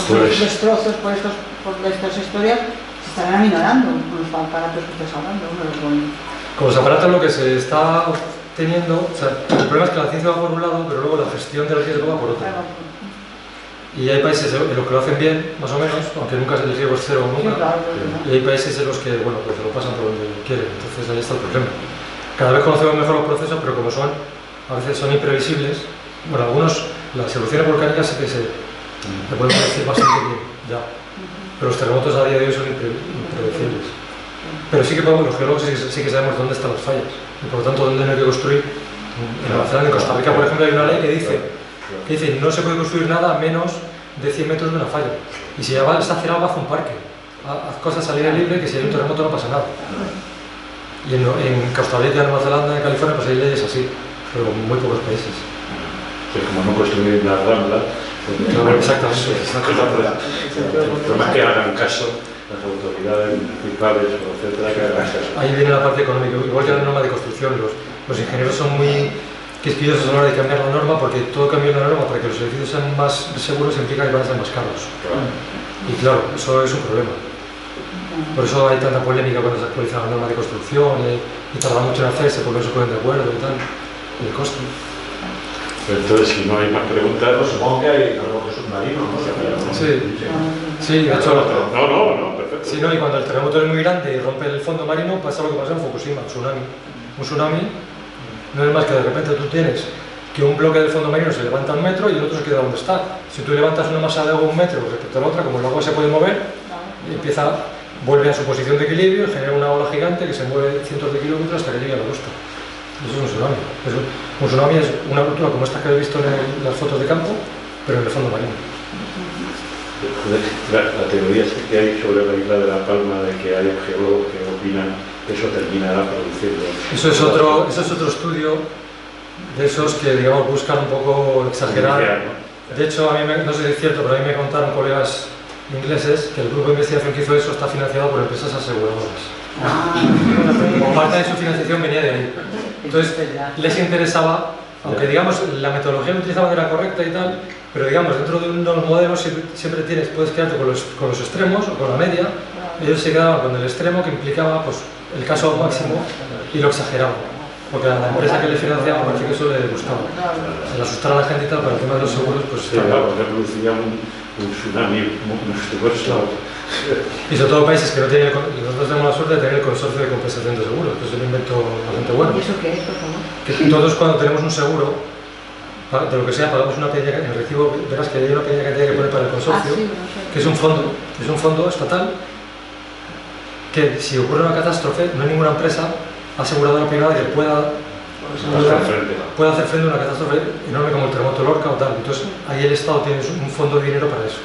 Pues-
los trozos por estas historias se estarán aminorando con los aparatos que estás hablando.
Con los aparatos lo que se está teniendo, o sea, el problema es que la ciencia va por un lado, pero luego la gestión del riesgo va por otro. Y hay países en los que lo hacen bien, más o menos, aunque nunca el riesgo es cero nunca. Y hay países en los que, bueno, pues se lo pasan por donde quieren, entonces ahí está el problema. Cada vez conocemos mejor los procesos, pero como a veces son imprevisibles, bueno, algunos, las erupciones volcánicas sí que se pueden predecir bastante bien, ya. Pero los terremotos a día de hoy son impredecibles. Pero sí que los geólogos sí que sabemos dónde están las fallas, y por lo tanto dónde no hay que construir. En Nueva Zelanda, en Costa Rica, por ejemplo, hay una ley que dice no se puede construir nada a menos de 100 metros de una falla. Y si ya está cerrado, haz un parque. Haz cosas al aire libre, que si hay un terremoto no pasa nada. Y en Costa Rica, Nueva Zelanda, en California, pues hay leyes así, pero en muy pocos países.
Que como no construir la rambla,
Claro, exactamente.
por más que hagan caso, las autoridades municipales, etcétera, que hagan caso.
Ahí viene la parte económica, igual que la norma de construcción. Los ingenieros son muy quisquillosos a la hora de cambiar la norma, porque todo cambio de la norma para que los edificios sean más seguros implica que van a ser más caros. Y claro, eso es un problema. Por eso hay tanta polémica cuando se actualiza la norma de construcción y tarda mucho en hacerse porque no se ponen de acuerdo y tal, y el coste.
Entonces, si no hay más preguntas,
Pues supongo que hay terremotos submarinos, ¿no?
Sí, de hecho.
No, perfecto.
Sí, no, y cuando el terremoto es muy grande y rompe el fondo marino, pasa lo que pasa en Fukushima, tsunami. Un tsunami no es más que de repente tú tienes que un bloque del fondo marino se levanta 1 metro y el otro se queda donde está. Si tú levantas una masa de agua 1 metro respecto a la otra, como el agua se puede mover, vuelve a su posición de equilibrio y genera una ola gigante que se mueve cientos de kilómetros hasta que llegue a la costa. Eso es un tsunami. Un tsunami es una ruptura como esta que he visto en las fotos de campo, pero en el fondo marino.
La teoría que hay sobre la isla de La Palma, de que hay geólogos que opinan que eso terminará produciendo.
Eso es otro estudio de esos que, digamos, buscan un poco exagerar. De hecho, a mí no sé si es cierto, pero a mí me contaron colegas ingleses que el grupo de investigación que hizo eso está financiado por empresas aseguradoras. O parte de su financiación venía de ahí. Entonces, les interesaba, aunque digamos la metodología que utilizaban era correcta y tal, pero digamos dentro de unos modelos siempre puedes quedarte con los extremos o con la media. Ellos se quedaban con el extremo que implicaba pues, el caso máximo y lo exageraban. Porque a la empresa que le financiaba parece que eso le gustaba. El asustar a la gente y tal, para el tema de los seguros, pues
Sí, claro, porque producía un tsunami monstruoso.
Y sobre todo países que no tienen, nosotros tenemos la suerte de tener el consorcio de compensación de seguros, que es un invento bastante bueno.
¿Y eso qué es, por favor?
Que todos cuando tenemos un seguro, de lo que sea, pagamos una pequeña, en el recibo verás que hay una pequeña cantidad que pone para el consorcio,
Sí, no sé.
que es un fondo estatal, que si ocurre una catástrofe, no hay ninguna empresa aseguradora privada que pueda hacer frente a una catástrofe enorme como el terremoto Lorca o tal. Entonces ahí el Estado tiene un fondo de dinero para eso.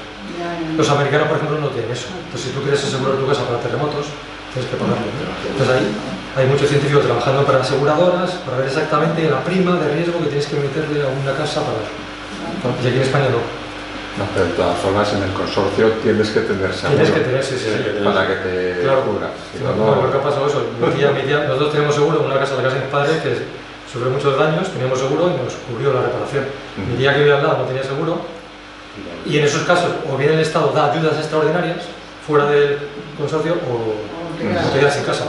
Los americanos, por ejemplo, no tienen eso. Entonces, si tú quieres asegurar tu casa para terremotos, tienes que pagarlo. Entonces, ahí hay muchos científicos trabajando para aseguradoras, para ver exactamente la prima de riesgo que tienes que meterle a una casa para... Y aquí en España no.
No, pero de todas formas en el consorcio tienes que tener seguro.
Tienes que tener, sí.
Para que te cubra. Si no,
No, lo que ha pasado eso. Nosotros tenemos seguro en una casa, la casa de mis padres, que sufrió muchos daños, teníamos seguro y nos cubrió la reparación. Mi tía que vivía al lado no tenía seguro. Y en esos casos, o bien el Estado da ayudas extraordinarias fuera del consorcio o te quedas sin casa.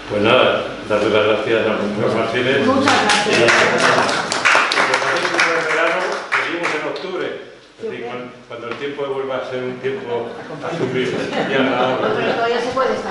Pues nada, darle las gracias a Manuel Martínez.
Muchas gracias.
Verano, seguimos en octubre. Es decir, cuando el tiempo vuelva a ser un tiempo asumible.
Pero todavía se puede estar.